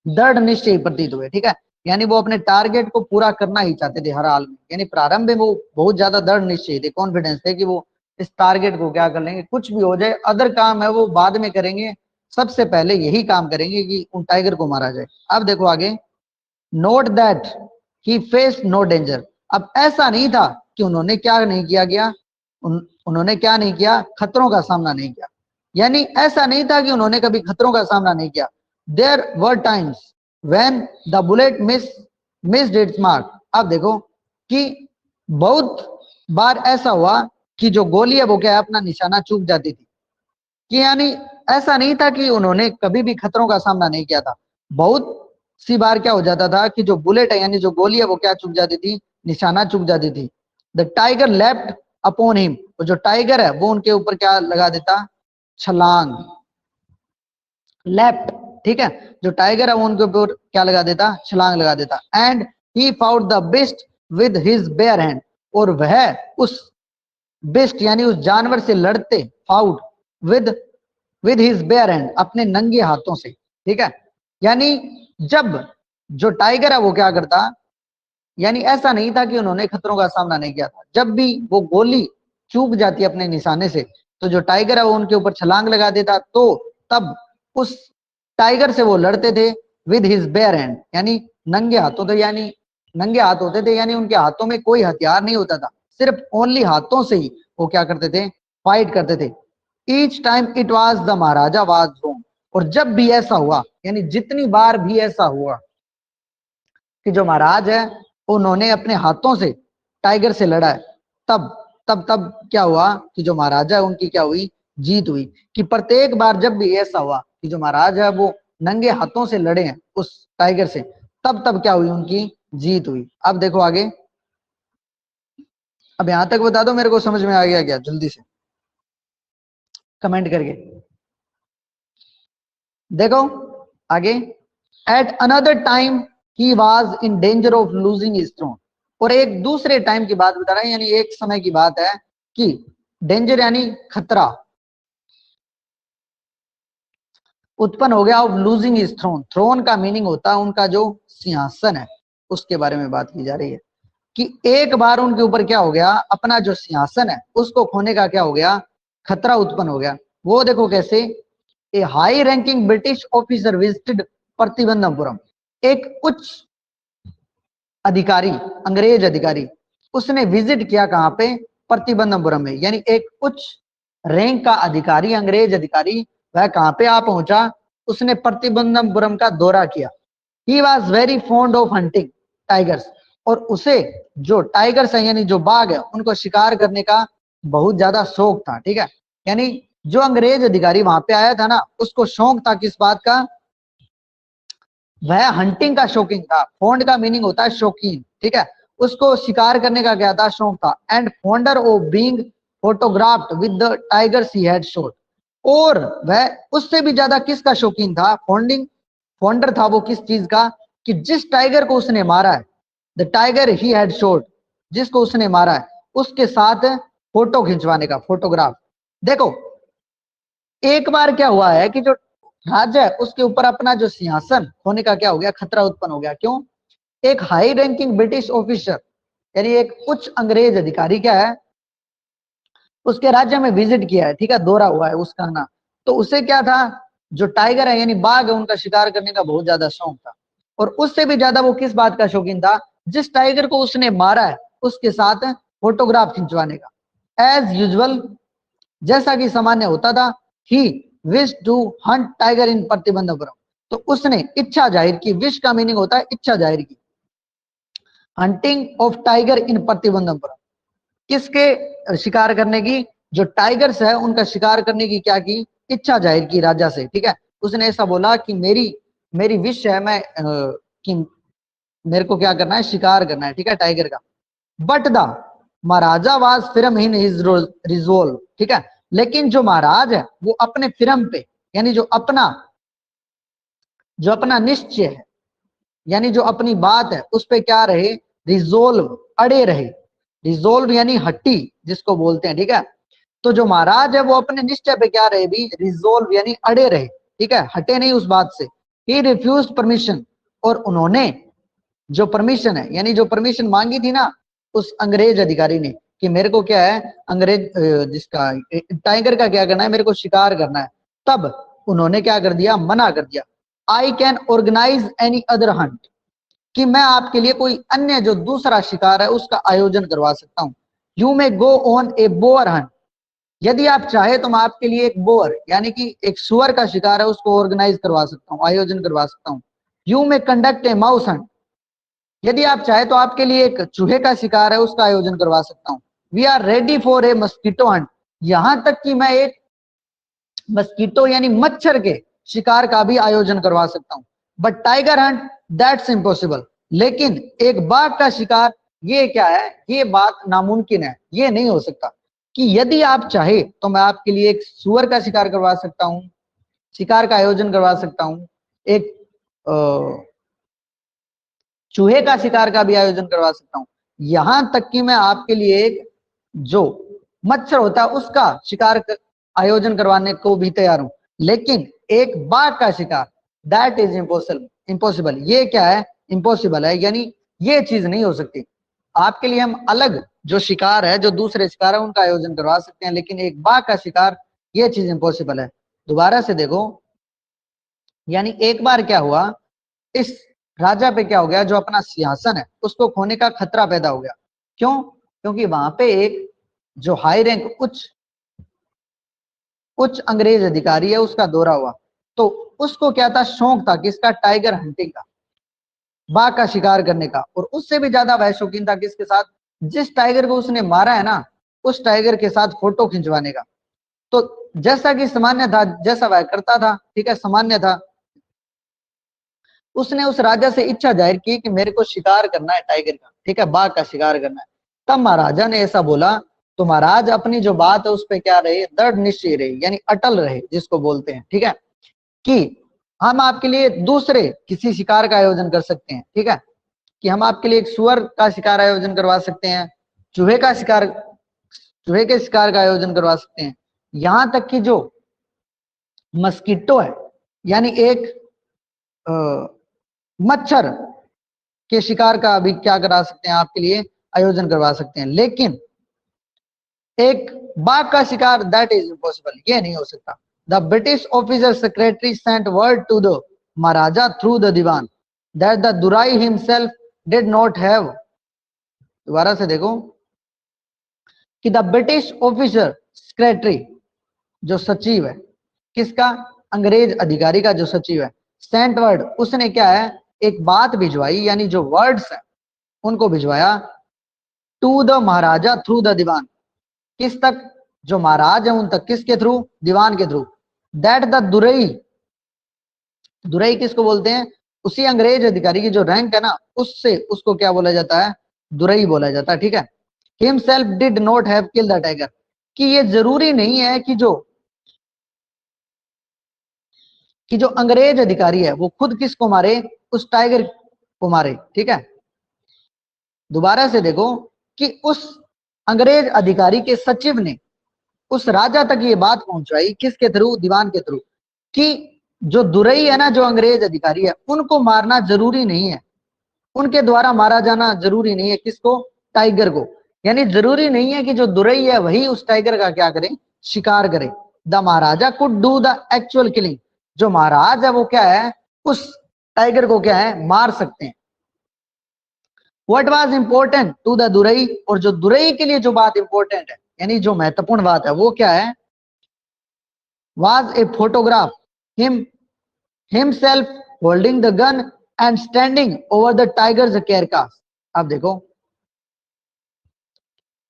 दृढ़ निश्चय प्रतीत हुए, ठीक है। यानी वो अपने टारगेट को पूरा करना ही चाहते थे हर हाल में, यानी प्रारंभ में वो बहुत ज्यादा दृढ़ निश्चय थे, कॉन्फिडेंस थे कि वो इस टारगेट को क्या कर लेंगे, कुछ भी हो जाए, अदर काम है वो बाद में करेंगे, सबसे पहले यही काम करेंगे कि उन टाइगर को मारा जाए। अब देखो आगे, note that he face no danger. अब ऐसा नहीं था कि उन्होंने क्या नहीं किया गया, उन्होंने क्या नहीं किया, खतरों का सामना नहीं किया, यानी ऐसा नहीं था कि उन्होंने कभी खतरों का सामना नहीं किया। There were times when the bullet missed its mark. अब देखो कि बहुत बार ऐसा हुआ कि जो गोली है वो क्या है, अपना निशाना चूक जाती थी, कि यानी ऐसा नहीं था कि उन्होंने कभी भी खतरों का सामना नहीं किया था। बहुत सी बार क्या हो जाता था कि जो बुलेट है यानी जो गोली है वो क्या चूक जाती थी, निशाना चूक जाती थी। The tiger left upon him, तो जो टाइगर है वो उनके ऊपर क्या लगा देता, छलांग, लेफ्ट, ठीक है, जो टाइगर है वो उनके ऊपर क्या लगा देता, छलांग लगा देता। And he fought the best with his bare hand, और वह उस बेस्ट यानी उस जानवर से लड़ते, fought with his bare hand, अपने नंगे हाथों से, ठीक है। यानी जब जो टाइगर है वो क्या करता, यानी ऐसा नहीं था कि उन्होंने खतरों का सामना नहीं किया था, जब भी वो गोली चूक जाती अपने निशाने से, तो जो टाइगर है वो उनके ऊपर छलांग लगा देता, तो तब उस टाइगर से वो लड़ते थे विद हिज बेयर हैंड, यानी नंगे हाथों, तो यानी नंगे हाथ होते थे, यानी उनके हाथों में कोई हथियार नहीं होता था, सिर्फ ओनली हाथों से ही वो क्या करते थे, फाइट करते थे। Each time it was the Maharaja was home, और जब भी ऐसा हुआ, यानी जितनी बार भी ऐसा हुआ कि जो महाराज है उन्होंने अपने हाथों से टाइगर से लड़ा है, तब तब क्या हुआ कि जो महाराजा है उनकी क्या हुई, जीत हुई। कि प्रत्येक बार जब भी ऐसा हुआ कि जो महाराज है वो नंगे हाथों से लड़े हैं उस टाइगर से, तब तब क्या हुई, उनकी जीत हुई। अब देखो आगे, अब यहां तक बता दो मेरे को समझ में आ गया क्या, जल्दी से कमेंट करके। देखो आगे, at another time he was in danger of losing his throne. और एक दूसरे टाइम की बात बता रहा है, यानी एक समय की बात है कि डेंजर यानी खतरा उत्पन्न हो गया of losing his throne. Throne का मीनिंग होता है उनका जो सिंहासन है, उसके बारे में बात की जा रही है कि एक बार उनके ऊपर क्या हो गया, अपना जो सिंहासन है उसको खोने का क्या हो गया, खतरा उत्पन्न हो गया। वो देखो कैसे, a high ranking British officer visited Pratibandapuram. एक उच्च अधिकारी, अंग्रेज अधिकारी, उसने विजिट किया कहां पे, प्रतिबंधपुरम में। यानी एक उच्च रैंक का अधिकारी, अंग्रेज अधिकारी, वह कहां पे आ पहुंचा, उसने प्रतिबंधपुरम का दौरा किया। He was very fond of hunting tigers. और उसे जो टाइगर्स है यानी जो बाघ है उनको शिकार करने का बहुत ज्यादा शौक था। ठीक है, यानी जो अंग्रेज अधिकारी वहां पे आया था ना, उसको शौक था किस बात का, वह हंटिंग का शौकीन था। फॉन्ड का मीनिंग होता है शौकीन। ठीक है, उसको शिकार करने का क्या था, शौक था। And fonder of being photographed with the tigers he had shot. और वह उससे भी ज्यादा किसका शौकीन था, फॉन्डर था वो किस चीज का, कि जिस टाइगर को उसने मारा है, the tiger he had shot, जिसको उसने मारा है उसके साथ फोटो खिंचवाने का, फोटोग्राफ। देखो एक बार क्या हुआ है कि जो राजा है उसके ऊपर अपना जो सिंहासन होने का क्या हो गया, खतरा उत्पन्न हो गया। क्यों, एक हाई रैंकिंग ब्रिटिश ऑफिसर यानी एक उच्च अंग्रेज अधिकारी क्या है, उसके राज्य में विजिट किया है। ठीक है, दौरा हुआ है उसका ना, तो उसे क्या था, जो टाइगर है यानी बाघ है उनका शिकार करने का बहुत ज्यादा शौक था। और उससे भी ज्यादा वो किस बात का शौकीन था, जिस टाइगर को उसने मारा है उसके साथ फोटोग्राफ खिंचवाने का। एज यूजुअल, जैसा कि सामान्य होता था, he wish to hunt tiger in Pratibandapuram. तो उसने इच्छा जाहिर की, विश का मीनिंग होता है इच्छा जाहिर की। Hunting of tiger in Pratibandapuram, किसके शिकार करने की, जो टाइगर्स है उनका शिकार करने की क्या की, इच्छा जाहिर की राजा से। ठीक है, उसने ऐसा बोला कि मेरी मेरी विश है, मैं कि मेरे को क्या करना है, शिकार करना है। ठीक है, टाइगर का। But the Maharaja was firm in his resolve. ठीक है, लेकिन जो महाराज है वो अपने फिरम पे, यानी जो अपना निश्चय है, यानी जो अपनी बात है उस पे क्या रहे, रिजोल्व, अड़े रहे। रिजोल्व यानी हट्टी जिसको बोलते हैं। ठीक है, तो जो महाराज है वो अपने निश्चय पे क्या रहे भी, रिजोल्व यानी अड़े रहे। ठीक है, हटे नहीं उस बात से। ही रिफ्यूज परमिशन, और उन्होंने जो परमिशन है यानी जो परमिशन मांगी थी ना उस अंग्रेज अधिकारी ने, कि मेरे को क्या है, अंग्रेज जिसका टाइगर का क्या करना है, मेरे को शिकार करना है, तब उन्होंने क्या कर दिया, मना कर दिया। I can organise any other hunt, कि मैं आपके लिए कोई अन्य जो दूसरा शिकार है उसका आयोजन करवा सकता हूँ। You may go on a boar hunt, यदि आप चाहे तो मैं आपके लिए एक बोअर यानी कि एक सुअर का शिकार है उसको ऑर्गेनाइज करवा सकता हूँ, आयोजन करवा सकता हूँ। You may conduct a mouse Hunt, यदि आप चाहे तो आपके लिए एक चूहे का शिकार है उसका आयोजन करवा सकता हूँ। We are ready for a mosquito hunt, यहां तक कि मैं एक मस्कीटो यानी मच्छर के शिकार का भी आयोजन करवा सकता हूँ। But tiger Hunt that's impossible, लेकिन एक बाघ का शिकार ये क्या है, ये बात नामुमकिन है, ये नहीं हो सकता। कि यदि आप चाहे तो मैं आपके लिए एक सुअर का शिकार करवा सकता हूँ, शिकार का आयोजन करवा सकता हूँ, एक चूहे का शिकार का भी आयोजन करवा सकता हूँ, यहां तक कि मैं आपके लिए एक जो मच्छर होता है उसका शिकार आयोजन करवाने को भी तैयार हूं। लेकिन एक बाघ का शिकार, दैट इज इम्पॉसिबल, इम्पॉसिबल, ये क्या है, इम्पॉसिबल है, यानी ये चीज नहीं हो सकती। आपके लिए हम अलग जो शिकार है, जो दूसरे शिकार है उनका आयोजन करवा सकते हैं, लेकिन एक बाघ का शिकार ये चीज इम्पॉसिबल है। दोबारा से देखो, यानी एक बार क्या हुआ, इस राजा पे क्या हो गया, जो अपना सिंहासन है उसको खोने का खतरा पैदा हो गया। क्यों, क्योंकि वहां पे एक जो हाई रैंक उच्च उच्च अंग्रेज अधिकारी है उसका दौरा हुआ। तो उसको क्या था, शौक था किसका, टाइगर हंटिंग का, बाघ का शिकार करने का। और उससे भी ज्यादा वह शौकीन था किसके साथ, जिस टाइगर को उसने मारा है ना उस टाइगर के साथ फोटो खिंचवाने का। तो जैसा कि सामान्य था, जैसा वह करता था, ठीक है, सामान्य था, उसने उस राजा से इच्छा जाहिर की कि मेरे को शिकार करना है टाइगर का, ठीक है, बाघ का शिकार करना है। तब महाराजा ने ऐसा बोला, तो महाराज अपनी जो बात है उस पर क्या रहे, दृढ़ निश्चय रहे, यानी अटल रहे जिसको बोलते हैं। ठीक है, कि हम आपके लिए दूसरे किसी शिकार का आयोजन कर सकते हैं, ठीक है, कि हम आपके लिए एक सुअर का शिकार आयोजन करवा सकते हैं, चूहे का शिकार, चूहे के शिकार का आयोजन करवा सकते हैं, यहां तक कि जो मस्कीटो है यानी एक मच्छर के शिकार का भी क्या करा सकते हैं, आपके लिए आयोजन करवा सकते हैं। लेकिन एक बाघ का शिकार, दैट इज इम्पॉसिबल, ये नहीं हो सकता। The British officer secretary sent word to the Maharaja through the dewan that the durai himself did not have, दोबारा से देखो, कि द ब्रिटिश ऑफिसर सेक्रेटरी, जो सचिव है, किसका, अंग्रेज अधिकारी का जो सचिव है, सेंट वर्ड, उसने क्या है, एक बात भिजवाई, यानी जो वर्ड्स है उनको भिजवाया, to the Maharaja through the Dewan, किस तक, जो महाराज है उन तक, किसके थ्रू, दीवान के through, that the Durai, Durai किसको बोलते हैं, उसी अंग्रेज अधिकारी की जो रैंक है ना, उससे उसको क्या बोला जाता है, दुरई बोला जाता है, ठीक है। Himself did not have killed the tiger, कि ये जरूरी नहीं है कि जो अंग्रेज अधिकारी है वो खुद किसको मारे, उस टाइगर को मारे, ठीक है। दोबारा से देखो कि उस अंग्रेज अधिकारी के सचिव ने उस राजा तक ये बात पहुंचाई, किसके थ्रू, दीवान के थ्रू, कि जो दुरई है ना, जो अंग्रेज अधिकारी है, उनको मारना जरूरी नहीं है, उनके द्वारा मारा जाना जरूरी नहीं है, किसको, टाइगर को। यानी जरूरी नहीं है कि जो दुरई है वही उस टाइगर का क्या करे, शिकार करे। The Maharaja could do the actual killing, जो महाराज है वो क्या है, उस टाइगर को क्या है, मार सकते हैं। What was important to the durai, और जो दुरई के लिए जो बात इंपॉर्टेंट है, यानी जो महत्वपूर्ण बात है, वो क्या है, was a photograph him himself holding the gun and standing over the tiger's carcass. अब देखो,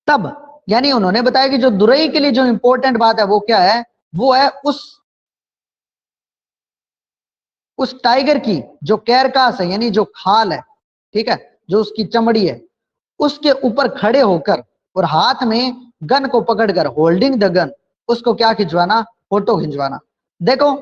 तब यानी उन्होंने बताया कि जो दुरई के लिए जो इंपॉर्टेंट बात है वो क्या है, वो है उस टाइगर की जो कैरकास है, यानी जो खाल है, ठीक है, जो उसकी चमड़ी है, उसके ऊपर खड़े होकर और हाथ में गन को पकड़कर, होल्डिंग द गन, उसको क्या खिंचवाना, फोटो खिंचवाना। देखो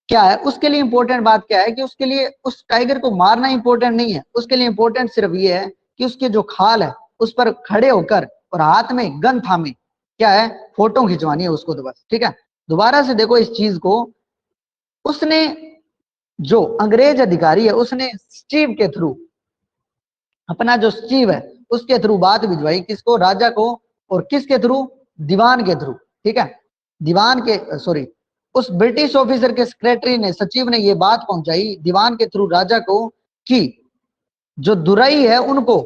क्या है, उसके लिए इंपॉर्टेंट बात क्या है, कि उसके लिए उस टाइगर को मारना इंपॉर्टेंट नहीं है, उसके लिए इंपॉर्टेंट सिर्फ ये है कि उसके जो खाल है उस पर खड़े होकर और हाथ में गन थामे क्या है, फोटो खिंचवानी है उसको, तो बस, ठीक है। दोबारा से देखो इस चीज को, उसने, जो अंग्रेज अधिकारी है, उसने स्टीव के थ्रू, अपना जो स्टीव है उसके थ्रू बात भिजवाई, किसको, राजा को, और किसके थ्रू, दीवान के थ्रू, ठीक है, दीवान के, सॉरी, उस ब्रिटिश ऑफिसर के सेक्रेटरी ने, सचिव ने ये बात पहुंचाई दीवान के थ्रू राजा को, कि जो दुरई है उनको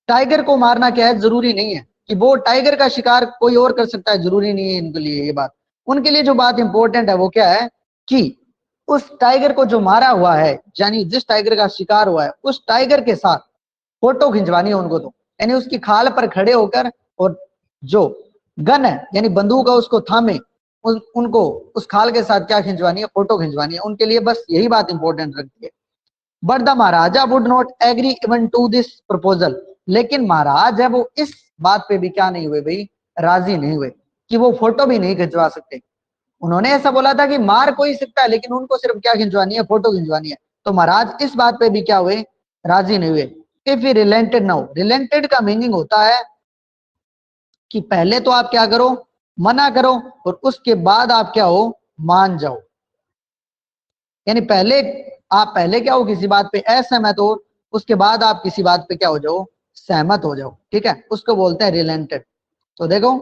टाइगर को मारना क्या है, जरूरी नहीं है, कि वो टाइगर का शिकार कोई और कर सकता है, जरूरी नहीं है इनके लिए ये बात। उनके लिए जो बात इंपॉर्टेंट है वो क्या है, कि उस टाइगर को जो मारा हुआ है, यानी जिस टाइगर का शिकार हुआ है, उस टाइगर के साथ फोटो खिंचवानी है उनको, तो यानी उसकी खाल पर खड़े होकर, और जो गन है यानी बंदूक है उसको थामे, उनको उस खाल के साथ क्या खिंचवानी है, फोटो खिंचवानी है। उनके लिए बस यही बात इंपॉर्टेंट रखती है। But the maharaja would not agree even to this proposal, लेकिन महाराज है वो इस बात पे भी क्या नहीं हुए भाई, राजी नहीं हुए, कि वो फोटो भी नहीं खिंचवा सकते। उन्होंने ऐसा बोला था कि मार कोई सकता है, लेकिन उनको सिर्फ क्या खिंचवानी है, फोटो खिंचवानी है। तो महाराज इस बात पे भी क्या हुए, राजी नहीं हुए। इफ ही रिलेंटेड नाउ, रिलेंटेड का मीनिंग होता है कि पहले तो आप क्या करो, मना करो, और उसके बाद आप क्या हो, मान जाओ। यानी पहले क्या हो, किसी बात पे असहमत हो, उसके बाद आप किसी बात पे क्या हो जाओ, सहमत हो जाओ, ठीक है, उसको बोलते हैं रिलेंटेड। तो देखो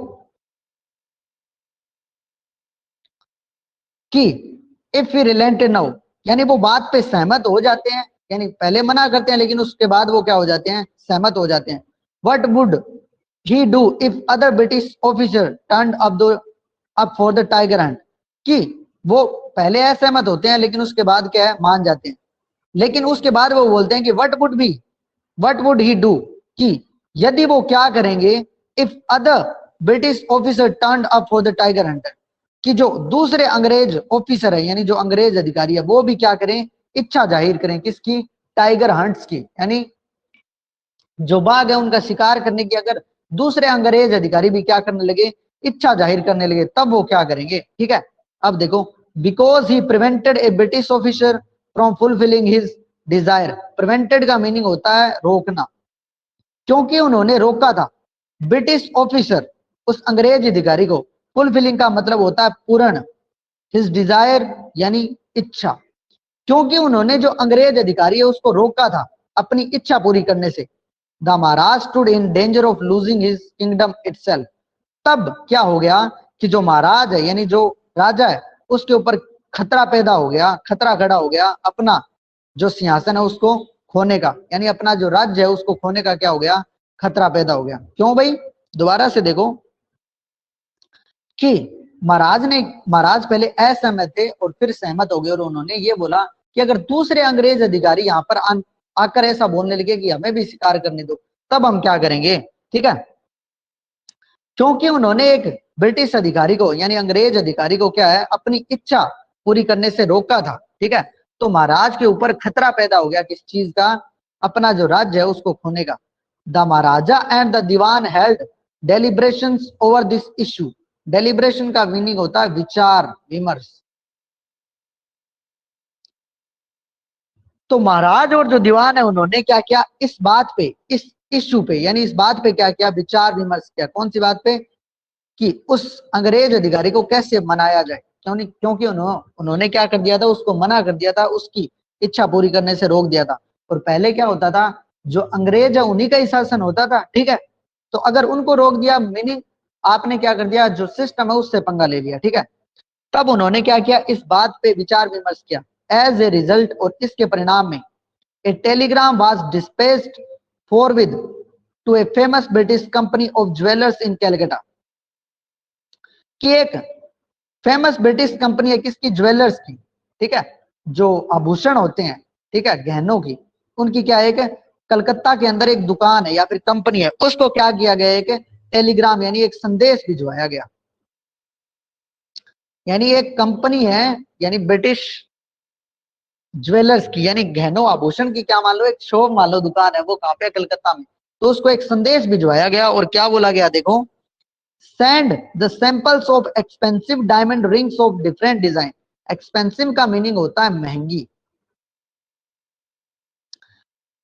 कि इफ वी रिलेंटेड नाउ, यानी वो बात पे सहमत हो जाते हैं, यानी पहले मना करते हैं लेकिन उसके बाद वो क्या हो जाते हैं, सहमत हो जाते हैं। What would he do if other British officer turned up for the tiger Hunt, कि वो पहले असहमत होते हैं लेकिन उसके बाद क्या है, मान जाते हैं। लेकिन उसके बाद वो बोलते हैं कि व्हाट वुड ही डू, कि यदि वो क्या करेंगे, if other British officer turned up for the tiger Hunter, कि जो दूसरे अंग्रेज ऑफिसर है यानी जो अंग्रेज अधिकारी है वो भी क्या करें, इच्छा जाहिर करें, किसकी, टाइगर हंट्स की, यानी जो बाघ है उनका शिकार करने की अगर दूसरे अंग्रेज अधिकारी भी क्या करने लगे, इच्छा जाहिर करने लगे, तब वो क्या करेंगे, ठीक है। अब देखो because he prevented A British officer from fulfilling his Dzire. Prevented का मीनिंग होता है रोकना, क्योंकि उन्होंने रोका था ब्रिटिश ऑफिसर, उस अंग्रेज अधिकारी को। फुलफिलिंग का मतलब होता है पूर्ण, हिज डिजायर यानी इच्छा, क्योंकि उन्होंने जो अंग्रेज अधिकारी है उसको रोका था अपनी इच्छा पूरी करने से। The Maharaj stood in danger of losing his kingdom itself. तब क्या हो गया कि जो महाराज है यानी जो राजा है उसके ऊपर खतरा पैदा हो गया, खतरा खड़ा हो गया, अपना जो सिंहासन है उसको खोने का, यानी अपना जो राज्य है उसको खोने का क्या हो गया, खतरा पैदा हो गया। क्यों भाई, दोबारा से देखो कि महाराज पहले असहमत थे और फिर सहमत हो गए, और उन्होंने ये बोला कि अगर दूसरे अंग्रेज अधिकारी यहाँ पर आकर ऐसा बोलने लगे कि हमें भी शिकार करने दो, तब हम क्या करेंगे, ठीक है। क्योंकि उन्होंने एक ब्रिटिश अधिकारी को यानी अंग्रेज अधिकारी को क्या है, अपनी इच्छा पूरी करने से रोका था, ठीक है। तो महाराज के ऊपर खतरा पैदा हो गया किस चीज का, अपना जो राज्य है उसको खोने का। The maharaja and the dewan held deliberations over this issue. Deliberation का मीनिंग होता है विचार विमर्श। तो महाराज और जो दीवान है उन्होंने क्या किया, इस बात पे, इस इश्यू पे यानी इस बात पे क्या किया, विचार विमर्श किया। कौन सी बात पे, कि उस अंग्रेज अधिकारी को कैसे मनाया जाए, क्योंकि उन्होंने क्या कर दिया था, उसको मना कर दिया था, उसकी इच्छा पूरी करने से रोक दिया था। और पहले क्या होता था, जो अंग्रेज है उन्हीं का ही शासन होता था, ठीक है। तो अगर उनको रोक दिया, मीनिंग आपने क्या कर दिया, जो सिस्टम है उससे पंगा ले लिया, ठीक है। तब उन्होंने क्या किया, इस बात पे विचार विमर्श किया। एज ए रिजल्ट, और इसके परिणाम में, a telegram was dispatched forthwith to a famous British company of jewellers in Calcutta. कि एक फेमस ब्रिटिश कंपनी है किसकी, ज्वेलर्स की, ठीक है, जो आभूषण होते हैं, ठीक है, गहनों की, उनकी क्या है कि कलकत्ता के अंदर एक दुकान है या फिर कंपनी है, उसको क्या किया गया है कि टेलीग्राम यानी एक संदेश भिजवाया गया। यानी एक कंपनी है यानी ब्रिटिश ज्वेलर्स की यानी गहनों आभूषण की, क्या मान लो एक शॉप मान लो, दुकान है, वो कहां पे, कलकत्ता में। तो उसको एक संदेश भिजवाया गया और क्या बोला गया, देखो, send the samples of expensive diamond rings of different design. Expensive का मीनिंग होता है महंगी,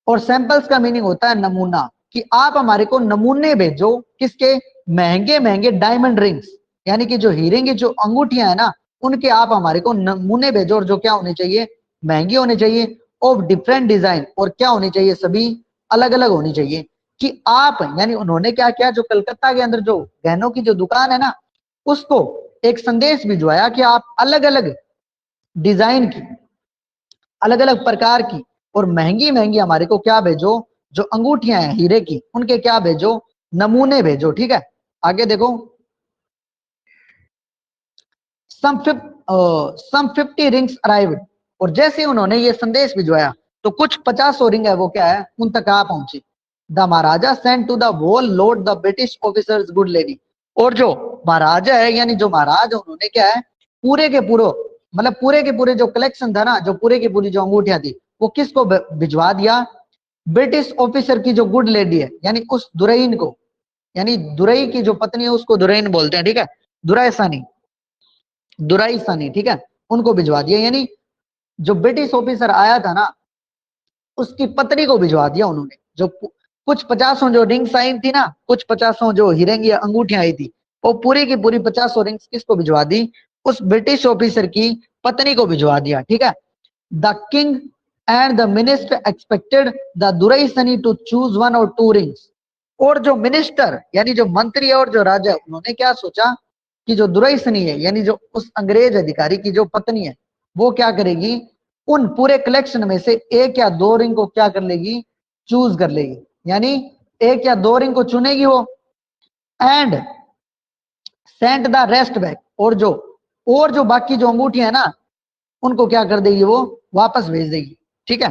और सैंपल्स का मीनिंग होता है नमूना, कि आप हमारे को नमूने भेजो, किसके, महंगे महंगे डायमंड रिंग्स, यानी कि जो हीरे की जो अंगूठियां है ना, उनके आप हमारे को नमूने भेजो, और जो क्या होने चाहिए, महंगी होनी चाहिए, ऑफ डिफरेंट डिजाइन, और क्या होनी चाहिए, सभी अलग अलग होनी चाहिए। कि आप यानी उन्होंने क्या किया, जो कलकत्ता के अंदर जो गहनों की जो दुकान है ना, उसको एक संदेश भिजवाया कि आप अलग अलग डिजाइन की, अलग अलग प्रकार की और महंगी महंगी हमारे को क्या भेजो, जो अंगूठियां हैं हीरे की, उनके क्या भेजो, नमूने भेजो, ठीक है। आगे देखो, सम 50 रिंग्स अराइव्ड। और जैसे उन्होंने ये संदेश भिजवाया तो कुछ 50 रिंग है वो क्या है, उन तक आ पहुंची। The maharaja send to the wall load the British officers good lady. और जो महाराजा है यानी जो महाराज उन्होंने क्या है, पूरे के पूरे मतलब पूरे के पूरे जो कलेक्शन था ना, जो पूरे की पूरी जो अंगूठियां थी, वो किसको भिजवा दिया, ब्रिटिश ऑफिसर की जो गुड लेडी है यानी उस दुरईन को, यानी दुरई की जो पत्नी है उसको दुरईन बोलते हैं, ठीक है, दुरायसानी, दुराईसानी, ठीक है, उनको भिजवा दिया। यानी जो ब्रिटिश ऑफिसर आया था ना, उसकी पत्नी को भिजवा दिया उन्होंने। जो कुछ 50 जो रिंग्स आई थी ना, कुछ 50 जो हीरे की अंगूठियां आई थी, वो पूरी की पूरी 50 रिंग्स किसको भिजवा दी, उस ब्रिटिश ऑफिसर की पत्नी को भिजवा दिया, ठीक है। The king and the minister expected the durasani to choose 1 or 2 rings. और जो मिनिस्टर यानी जो मंत्री है और जो राजा है, उन्होंने क्या सोचा कि जो दुराईसनी है यानी जो उस अंग्रेज अधिकारी की जो पत्नी है, वो क्या करेगी, उन पूरे कलेक्शन में से 1 या 2 रिंग को क्या कर लेगी, चूज कर लेगी, यानी 1 या 2 रिंग को चुनेगी वो, and send the rest back. और जो बाकी जो अंगूठियां है ना, उनको क्या कर देगी, वो वापस भेज देगी, ठीक है।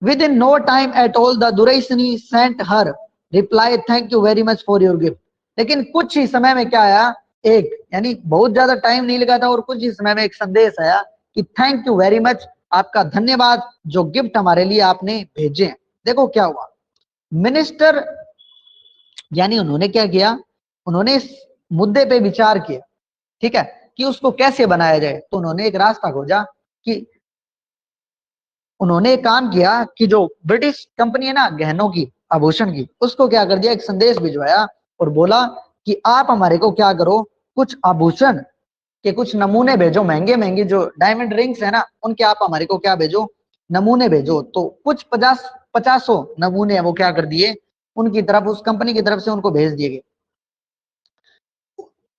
Within no time at all the durasani sent her reply, thank you very much for your gift. लेकिन कुछ ही समय में क्या आया, एक यानी बहुत ज्यादा टाइम नहीं लगा था, और कुछ ही समय में एक संदेश आया कि थैंक यू वेरी मच, आपका धन्यवाद, जो गिफ्ट हमारे लिए आपने भेजे हैं। देखो क्या हुआ, मिनिस्टर यानी उन्होंने क्या किया, उन्होंने इस मुद्दे पे विचार किया, ठीक है, कि उसको कैसे बनाया जाए। तो उन्होंने एक रास्ता खोजा कि उन्होंने एक काम किया कि जो ब्रिटिश कंपनी है ना गहनों की, आभूषण की, उसको क्या कर दिया, एक संदेश भिजवाया और बोला कि आप हमारे को क्या करो, कुछ आभूषण के कुछ नमूने भेजो, महंगे महंगे जो डायमंड रिंग्स है ना उनके आप हमारे को क्या भेजो, नमूने भेजो। तो कुछ 50 नमूने वो क्या कर दिए उनकी तरफ, उस कंपनी की तरफ से उनको भेज दिए गए।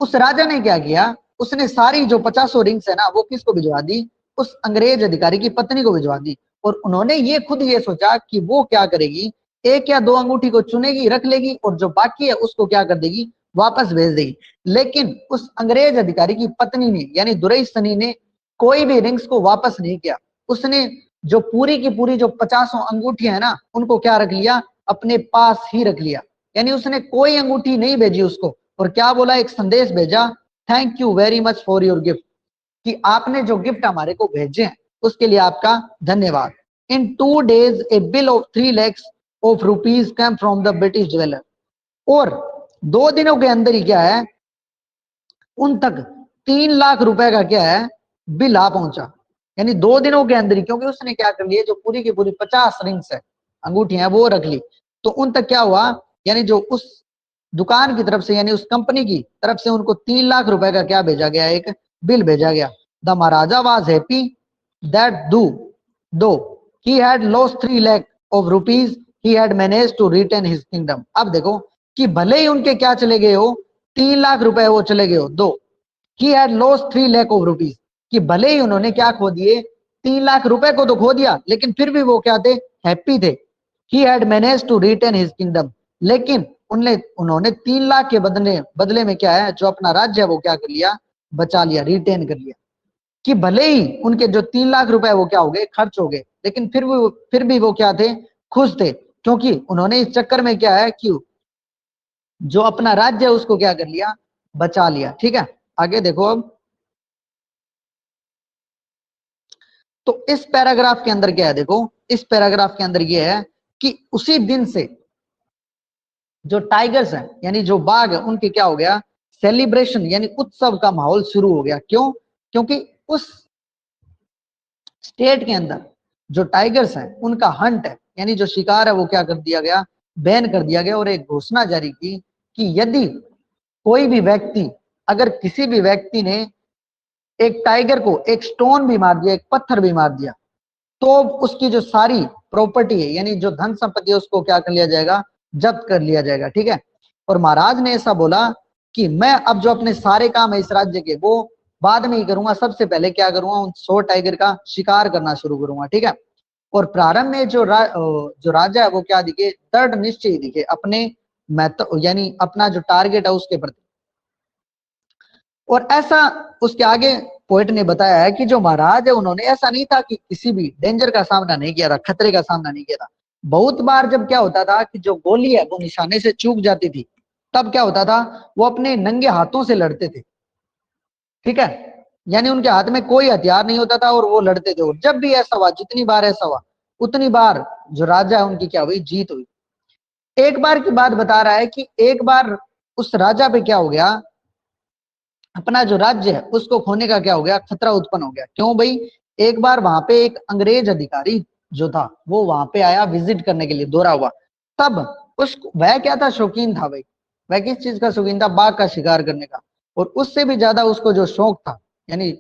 उस राजा ने क्या किया, उसने सारी जो 50 रिंग्स है ना वो किसको भिजवा दी, उस अंग्रेज अधिकारी की पत्नी को भिजवा दी। और उन्होंने ये खुद ये सोचा कि वो क्या करेगी, एक या दो अंगूठी को चुनेगी, रख लेगी, और जो बाकी है उसको क्या कर देगी, वापस भेज देगी। लेकिन उस अंग्रेज अधिकारी की पत्नी ने यानी दुरईसनी ने कोई भी रिंग्स को वापस नहीं किया। उसने जो पूरी की पूरी जो 50 अंगूठियां है ना उनको क्या रख लिया, अपने पास ही रख लिया। यानी उसने कोई अंगूठी नहीं भेजी उसको, और क्या बोला, एक संदेश भेजा, thank you very much for your gift, कि आपने जो गिफ्ट हमारे को भेजे हैं उसके लिए आपका धन्यवाद। In 2 days a bill of 3 lakhs of rupees came from the British jeweller. और 2 दिनों के अंदर ही क्या है, उन तक 3 लाख रुपए का क्या है, बिल आ पहुंचा। यानी 2 दिनों के अंदर ही, क्योंकि उसने क्या कर लिया, जो पूरी की पूरी 50 रिंग्स है, अंगूठियां वो रख ली। तो उन तक क्या हुआ, यानी जो उस दुकान की तरफ से यानी उस कंपनी की तरफ से उनको 3 लाख रुपए का क्या भेजा गया, एक बिल भेजा गया। The Maharaja was happy that though he had lost 3 lakh of rupees he had manage to retain his kingdom. अब देखो कि भले ही उनके क्या चले गए हो, 3 लाख रुपए वो चले गए हो, दो he had lost 3 lakh of rupees, कि भले ही उन्होंने क्या खो दिए, 3 लाख रुपए को तो खो दिया, लेकिन फिर भी वो क्या थे, हैप्पी थे। He had manage to retain his kingdom, लेकिन उन्होंने 3 लाख के बदले में क्या है, जो अपना राज्य है वो क्या कर लिया, बचा लिया, रिटेन कर लिया। कि भले ही उनके जो 3 लाख रुपए वो क्या हो गए, खर्च हो गए, लेकिन फिर भी वो क्या थे, खुश थे, क्योंकि उन्होंने इस चक्कर में क्या है कि जो अपना राज्य है उसको क्या कर लिया, बचा लिया। ठीक है, आगे देखो अब। तो इस पैराग्राफ के अंदर क्या है, देखो इस पैराग्राफ के अंदर ये है कि उसी दिन से जो टाइगर्स हैं यानी जो बाघ है उनके क्या हो गया, सेलिब्रेशन यानी उत्सव का माहौल शुरू हो गया। क्यों, क्योंकि उस स्टेट के अंदर जो टाइगर्स हैं उनका हंट है यानी जो शिकार है वो क्या कर दिया गया, बैन कर दिया गया। और एक घोषणा जारी की कि यदि कोई भी व्यक्ति, अगर किसी भी व्यक्ति ने एक टाइगर को एक स्टोन भी मार दिया, एक पत्थर भी मार दिया, तो उसकी जो सारी प्रॉपर्टी है यानी जो धन संपत्ति है उसको क्या कर लिया जाएगा, जब्त कर लिया जाएगा। ठीक है, और महाराज ने ऐसा बोला कि मैं अब जो अपने सारे काम है इस राज्य के वो बाद में ही करूंगा, सबसे पहले क्या करूंगा, उन 100 टाइगर का शिकार करना शुरू करूंगा। ठीक है, और प्रारंभ में जो राजा है वो क्या दिखे, दृढ़ निश्चय दिखे अपने यानी अपना जो टारगेट है उसके प्रति। और ऐसा उसके आगे पोएट ने बताया है कि जो महाराज है उन्होंने ऐसा नहीं था कि किसी भी डेंजर का सामना नहीं किया था, खतरे का सामना नहीं किया था। बहुत बार जब क्या होता था कि जो गोली है वो निशाने से चूक जाती थी, तब क्या होता था, वो अपने नंगे हाथों से लड़ते थे। ठीक है, यानी उनके हाथ में कोई हथियार नहीं होता था और वो लड़ते थे। और जब भी ऐसा हुआ, जितनी बार ऐसा हुआ उतनी बार जो राजा है उनकी क्या हुई, जीत हुई। एक बार की बात बता रहा है कि एक बार उस राजा पे क्या हो गया, अपना जो राज्य है उसको खोने का क्या हो गया, खतरा उत्पन्न हो गया। क्यों भाई, एक बार वहां पे एक अंग्रेज अधिकारी जो था वो वहां पे आया विजिट करने के लिए, दौरा हुआ। तब उसको वह क्या था, शौकीन था भाई, वह किस चीज का शौकीन था, बाघ का शिकार करने का। और उससे भी ज्यादा उसको जो शौक था यानी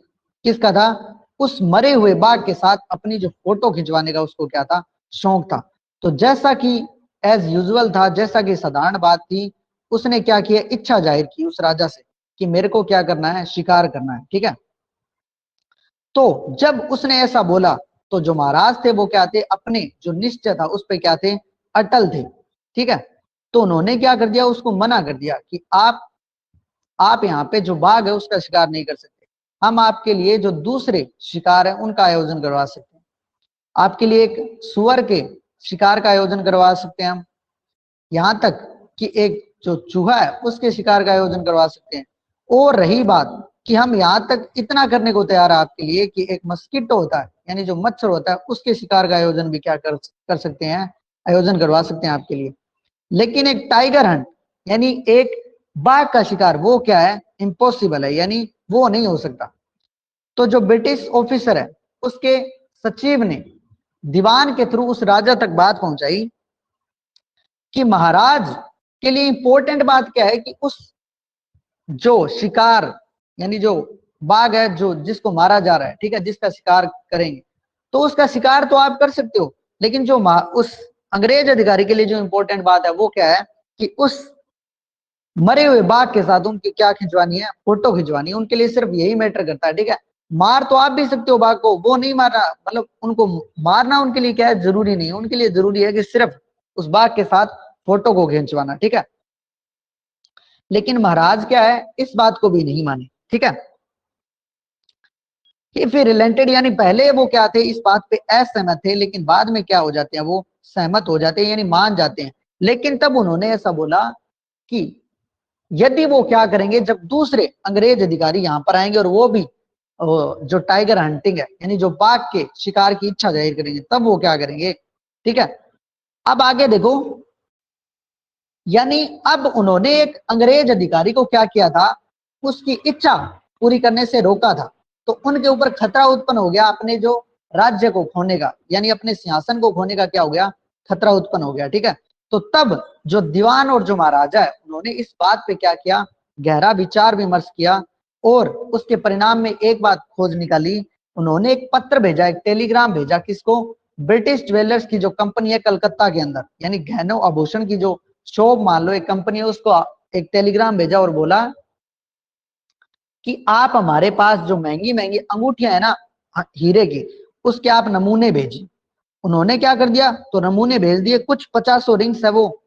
किसका था, उस मरे हुए बाघ के साथ अपनी जो फोटो खिंचवाने का उसको क्या था, शौक था। तो जैसा कि एज यूजुअल था, जैसा कि साधारण बात थी, उसने क्या किया, इच्छा जाहिर की उस राजा से कि मेरे को क्या करना है, शिकार करना है। ठीक है, तो जब उसने ऐसा बोला तो जो महाराज थे वो क्या थे, अपने जो निश्चय था उस पे क्या थे, अटल थे। ठीक है, तो उन्होंने क्या कर दिया, उसको मना कर दिया कि आप यहाँ पे जो बाघ है उसका शिकार नहीं कर सकते, हम आपके लिए जो दूसरे शिकार है उनका आयोजन करवा सकते हैं। आपके लिए एक सुअर के शिकार का आयोजन करवा सकते हैं हम, यहाँ तक कि एक जो चूहा है उसके शिकार का आयोजन करवा सकते हैं। और रही बात कि हम यहाँ तक इतना करने को तैयार है आपके लिए कि एक मस्कीटो होता है यानी जो मच्छर होता है उसके शिकार का आयोजन भी क्या कर सकते हैं, आयोजन करवा सकते हैं आपके लिए। लेकिन एक टाइगर हंट यानी एक बाघ का शिकार वो क्या है, इम्पॉसिबल है, यानी वो नहीं हो सकता। तो जो ब्रिटिश ऑफिसर है उसके सचिव ने दीवान के थ्रू उस राजा तक बात पहुंचाई कि महाराज के लिए इंपॉर्टेंट बात क्या है कि उस जो शिकार यानी जो बाघ है जो जिसको मारा जा रहा है, ठीक है, जिसका शिकार करेंगे, तो उसका शिकार तो आप कर सकते हो, लेकिन जो उस अंग्रेज अधिकारी के लिए जो इंपॉर्टेंट बात है वो क्या है कि उस मरे हुए बाघ के साथ उनकी क्या खिंचवानी है, फोटो खिंचवानी है। उनके लिए सिर्फ यही मैटर करता है, ठीक है। मार तो आप भी सकते हो बाघ को, वो नहीं मारना, मतलब उनको मारना उनके लिए क्या है, जरूरी नहीं है। उनके लिए जरूरी है कि सिर्फ उस बाघ के साथ फोटो को खिंचवाना, ठीक है। लेकिन महाराज क्या है, इस बात को भी नहीं माने, ठीक है। फिर रिलेटेड यानी पहले वो क्या थे, इस बात पे असहमत थे, लेकिन बाद में क्या हो जाते हैं, वो सहमत हो जाते हैं यानी मान जाते हैं। लेकिन तब उन्होंने ऐसा बोला कि यदि वो क्या करेंगे, जब दूसरे अंग्रेज अधिकारी यहाँ पर आएंगे और वो भी जो टाइगर हंटिंग है यानी जो बाघ के शिकार की इच्छा जाहिर करेंगे, तब वो क्या करेंगे, ठीक है। अब आगे देखो, यानी अब उन्होंने एक अंग्रेज अधिकारी को क्या किया था, उसकी इच्छा पूरी करने से रोका था। तो उनके ऊपर खतरा उत्पन्न हो गया, अपने जो राज्य को खोने का यानी अपने सिंहासन को खोने का क्या हो गया, खतरा उत्पन्न हो गया, ठीक है। तो तब जो दीवान और जो महाराजा है उन्होंने इस बात पे क्या किया, गहरा विचार विमर्श किया और उसके परिणाम में एक बात खोज निकाली। उन्होंने एक पत्र भेजा, एक टेलीग्राम भेजा, किसको, ब्रिटिश ज्वेलर्स की जो कंपनी है कलकत्ता के अंदर, यानी गहनों आभूषण की जो शॉप मान लो एक कंपनी है, उसको एक टेलीग्राम भेजा और बोला कि आप हमारे पास जो महंगी महंगी अंगूठियां है ना हीरे की, उसके आप नमूने भेजिए। उन्होंने क्या कर दिया, तो नमूने भेज दिए, कुछ 50 रिंग्स है वो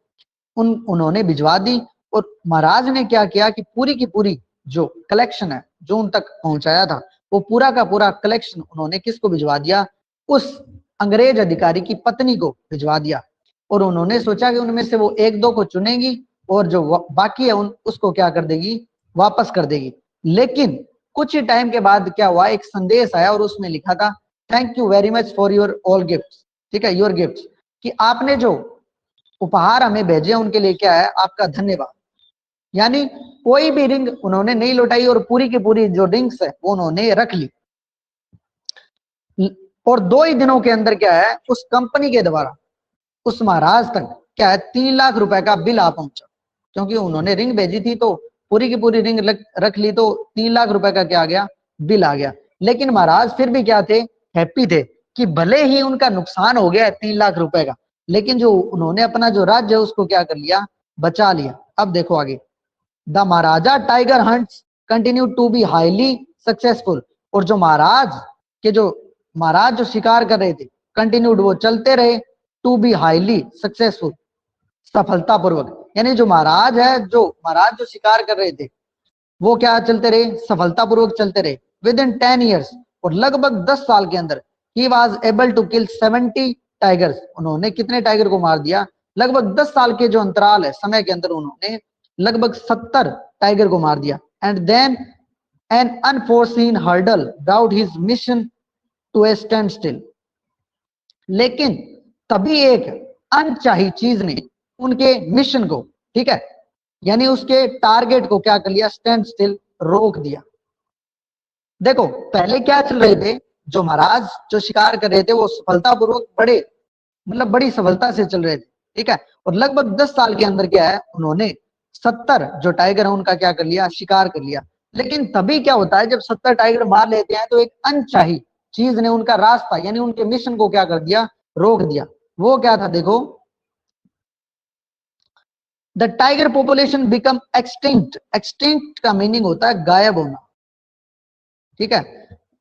उन्होंने भिजवा दी। और महाराज ने क्या किया कि पूरी की पूरी जो कलेक्शन है जो उन तक पहुंचाया था, वो पूरा का पूरा कलेक्शन उन्होंने किसको भिजवा दिया, उस अंग्रेज अधिकारी की पत्नी को भिजवा दिया। और उन्होंने सोचा कि उनमें से वो एक दो को चुनेगी और जो बाकी है उसको क्या कर देगी, वापस कर देगी। लेकिन कुछ ही टाइम के बाद क्या हुआ, एक संदेश आया और उसमें लिखा था, thank you very much for your all gift, ठीक है, योर गिफ्ट, कि आपने जो उपहार हमें भेजे उनके लिए क्या है, आपका धन्यवाद। यानी कोई भी रिंग उन्होंने नहीं लौटाई और पूरी की पूरी जो रिंग्स है वो उन्होंने रख ली। और 2 ही दिनों के अंदर क्या है, उस कंपनी के द्वारा उस महाराज तक क्या है, 3 लाख रुपए का बिल आ पहुंचा। क्योंकि उन्होंने रिंग भेजी थी तो पूरी की पूरी रिंग रख ली, तो 3 लाख रुपए का क्या आ गया, बिल आ गया। लेकिन महाराज फिर भी क्या थे, हैप्पी थे कि भले ही उनका नुकसान हो गया है 3 लाख रुपए का, लेकिन जो उन्होंने अपना जो राज्य है उसको क्या कर लिया, बचा लिया। अब देखो आगे, the maharaja tiger hunts continue to be highly successful. और जो महाराज जो शिकार कर रहे थे, कंटिन्यूड वो चलते रहे, टू बी हाईली सक्सेसफुल, सफलतापूर्वक। यानी जो महाराज जो शिकार कर रहे थे वो क्या चलते रहे, सफलतापूर्वक चलते रहे। विद इन 10 ईयर्स, और लगभग 10 साल के अंदर, he was able to kill 70 tigers. उन्होंने कितने टाइगर को मार दिया, लगभग 10 साल के जो अंतराल है समय के अंदर उन्होंने लगभग 70 टाइगर को मार दिया। And then an unforeseen hurdle brought his mission to a standstill. लेकिन तभी एक अनचाही चीज ने उनके मिशन को, ठीक है, यानी उसके टारगेट को क्या कर लिया, स्टैंड स्टिल, रोक दिया। देखो पहले क्या चल रहे थे, जो महाराज जो शिकार कर रहे थे वो सफलतापूर्वक बड़ी सफलता से चल रहे थे, ठीक है। और लगभग 10 साल के अंदर क्या है, उन्होंने 70 जो टाइगर है उनका क्या कर लिया, शिकार कर लिया। लेकिन तभी क्या होता है, जब 70 टाइगर मार लेते हैं तो एक अनचाही चीज ने उनका रास्ता यानी उनके मिशन को क्या कर दिया, रोक दिया। वो क्या था, देखो, the tiger population become extinct. Extinct का मीनिंग होता है गायब होना, ठीक है।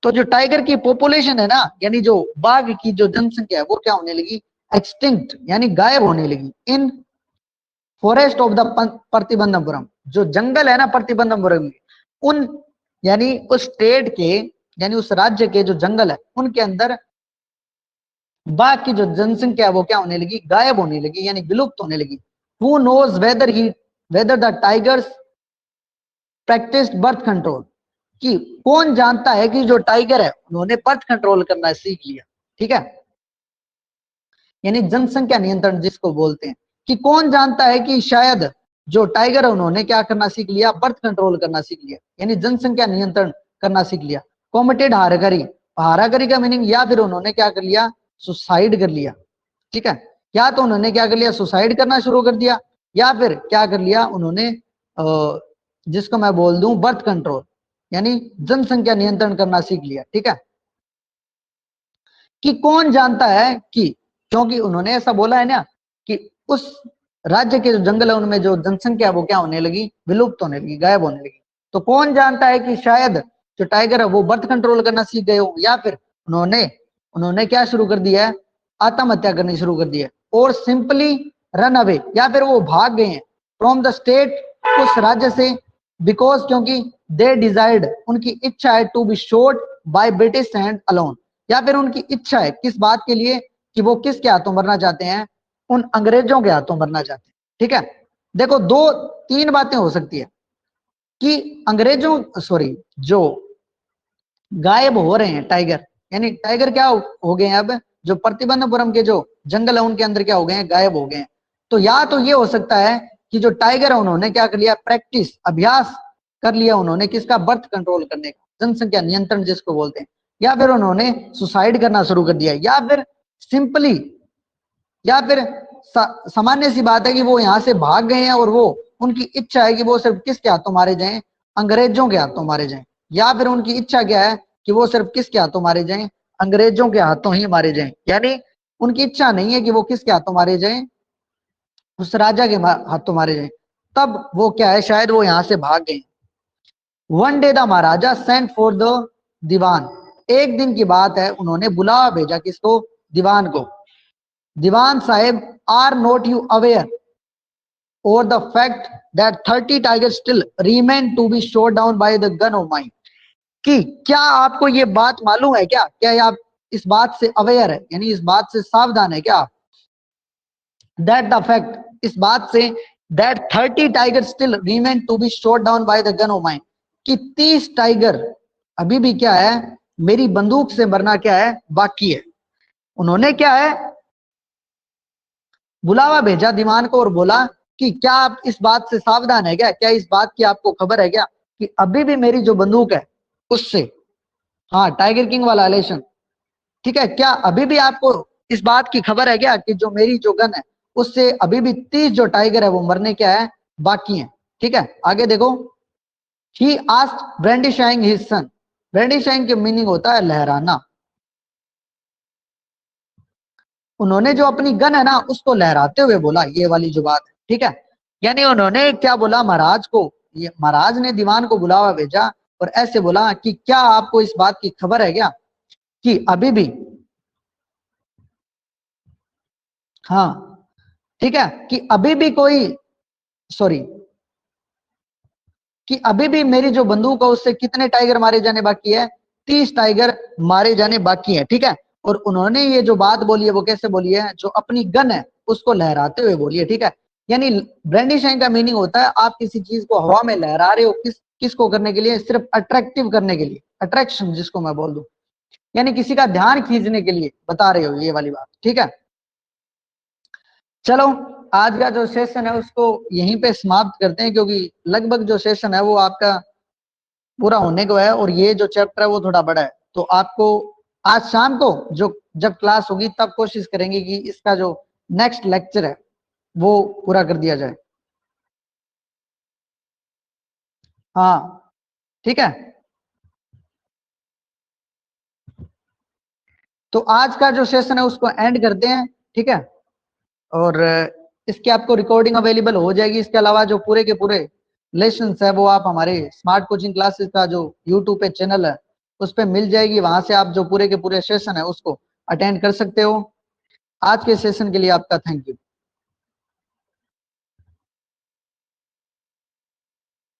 तो जो टाइगर की पॉपुलेशन है ना, यानी जो बाघ की जो जनसंख्या है वो क्या होने लगी, एक्सटिंक्ट यानी गायब होने लगी। इन फॉरेस्ट ऑफ द प्रतिबंधपुरम, जो जंगल है ना प्रतिबंधपुरम, उन यानी उस स्टेट के यानी उस राज्य के जो जंगल है उनके अंदर बाघ की जो जनसंख्या है वो क्या होने लगी, गायब होने लगी यानी विलुप्त होने लगी। Who knows whether the tigers practice birth control, कि कौन जानता है कि जो टाइगर है उन्होंने बर्थ कंट्रोल करना सीख लिया, ठीक है, यानी जनसंख्या नियंत्रण जिसको बोलते हैं, कि कौन जानता है कि शायद जो टाइगर है उन्होंने क्या करना सीख लिया, बर्थ कंट्रोल करना सीख लिया, यानी जनसंख्या नियंत्रण करना सीख लिया। कॉमिटेड हारागरी, हारागरी का मीनिंग या फिर उन्होंने क्या कर लिया, सुसाइड कर लिया, ठीक है। या तो उन्होंने क्या कर लिया, सुसाइड करना शुरू कर दिया, या फिर क्या कर लिया उन्होंने जिसको मैं बोल दूं बर्थ कंट्रोल, यानी जनसंख्या नियंत्रण करना सीख लिया, ठीक है। कि कौन जानता है कि, क्योंकि उन्होंने ऐसा बोला है ना कि उस राज्य के जो जंगल है उनमें जो जनसंख्या वो क्या होने लगी, विलुप्त होने लगी, गायब होने लगी। तो कौन जानता है कि शायद जो टाइगर है वो बर्थ कंट्रोल करना सीख गए हो, या फिर उन्होंने उन्होंने क्या शुरू कर दिया है, आत्महत्या करनी शुरू कर दी है, और सिंपली रन अवे, या फिर वो भाग गए हैं फ्रॉम द स्टेट, उस राज्य से, बिकॉज क्योंकि दे डिजायर्ड, उनकी इच्छा है, to be shot by British hand alone, या फिर उनकी इच्छा है किस बात के लिए, कि वो किसके हाथों मरना चाहते हैं, उन अंग्रेजों के हाथों मरना चाहते हैं, ठीक है। देखो दो तीन बातें हो सकती है कि अंग्रेजों सॉरी जो गायब हो रहे हैं टाइगर, यानी टाइगर क्या हो गए हैं अब, जो प्रतिबंधपुरम के जो जंगल है उनके अंदर क्या हो गए हैं, गायब हो गए हैं। तो या तो ये हो सकता है कि जो टाइगर है उन्होंने क्या कर लिया, प्रैक्टिस, अभ्यास कर लिया उन्होंने किसका, बर्थ कंट्रोल करने का, जनसंख्या नियंत्रण जिसको बोलते हैं, या फिर उन्होंने सुसाइड करना शुरू कर दिया, या फिर सिंपली, या फिर सामान्य सी बात है कि वो यहाँ से भाग गए हैं और वो उनकी इच्छा है कि वो सिर्फ किसके हाथों मारे जाएं, अंग्रेजों के हाथों मारे जाएं, या फिर उनकी इच्छा क्या है कि वो सिर्फ किसके हाथों मारे जाएं, अंग्रेजों के हाथों ही मारे जाएं, यानी उनकी इच्छा नहीं है कि वो किसके हाथों मारे जाएं, उस राजा के हाथों मारे जाएं। तब वो क्या है, शायद वो यहाँ से भाग गए। One day the Maharaja sent for the Dewan, एक दिन की बात है, उन्होंने बुलावा भेजा किसको, दीवान को। Dewan sahib, are not you aware और the fact that 30 tigers still remain to be shot down by the gun of mine, कि क्या आपको ये बात मालूम है क्या, क्या आप इस बात से अवेयर है, यानी इस बात से सावधान है क्या, दैट द फैक्ट, इस बात से, that 30 tiger still remain to be shot down by the gun of mine, कि 30 टाइगर अभी भी क्या है, मेरी बंदूक से मरना क्या है, बाकी है। उन्होंने क्या है, बुलावा भेजा दीवान को और बोला कि क्या आप इस बात से सावधान है क्या, क्या इस बात की आपको खबर है क्या कि अभी भी मेरी जो बंदूक है उससे, हाँ टाइगर किंग वाला एलेशन, ठीक है, क्या अभी भी आपको इस बात की खबर है क्या कि जो मेरी जो गन है उससे अभी भी 30 जो टाइगर है वो मरने क्या है, बाकी है, ठीक है। आगे देखो, ही आस्क्ड ब्रैंडिशाइंग हिज सन, ब्रैंडिशाइंग के मीनिंग होता है लहराना, उन्होंने जो अपनी गन है ना उसको लहराते हुए बोला, ये वाली जो बात है, ठीक है। यानी उन्होंने क्या बोला महाराज को, ये महाराज ने दीवान को बुलावा भेजा और ऐसे बोला कि क्या आपको इस बात की खबर है क्या कि अभी भी, हाँ ठीक है, कि अभी भी कोई, सॉरी, कि अभी भी मेरी जो बंदूक है उससे कितने टाइगर मारे जाने बाकी है, 30 टाइगर मारे जाने बाकी है, ठीक है। और उन्होंने ये जो बात बोली है वो कैसे बोली है, जो अपनी गन है उसको लहराते हुए बोली है, ठीक है। यानी ब्रैंडिशाइंग का मीनिंग होता है आप किसी चीज को हवा में लहरा रहे हो, किसको करने के लिए, सिर्फ अट्रैक्टिव करने के लिए, अट्रैक्शन जिसको मैं बोल दूं, यानी किसी का ध्यान खींचने के लिए बता रहे हो, ये वाली बात, ठीक है। चलो आज का जो सेशन है उसको यहीं पे समाप्त करते हैं, क्योंकि लगभग जो सेशन है वो आपका पूरा होने को है, और ये जो चैप्टर है वो थोड़ा बड़ा है। तो आपको आज शाम को जो जब क्लास होगी तब कोशिश करेंगे कि इसका जो नेक्स्ट लेक्चर है वो पूरा कर दिया जाए। हाँ ठीक है, तो आज का जो सेशन है उसको एंड करते हैं, ठीक है। और इसकी आपको रिकॉर्डिंग अवेलेबल हो जाएगी। इसके अलावा जो पूरे के पूरे लेसन है वो आप हमारे स्मार्ट कोचिंग क्लासेस का जो यूट्यूब पे चैनल है उस पर मिल जाएगी, वहां से आप जो पूरे के पूरे सेशन है उसको अटेंड कर सकते हो। आज के सेशन के लिए आपका थैंक यू।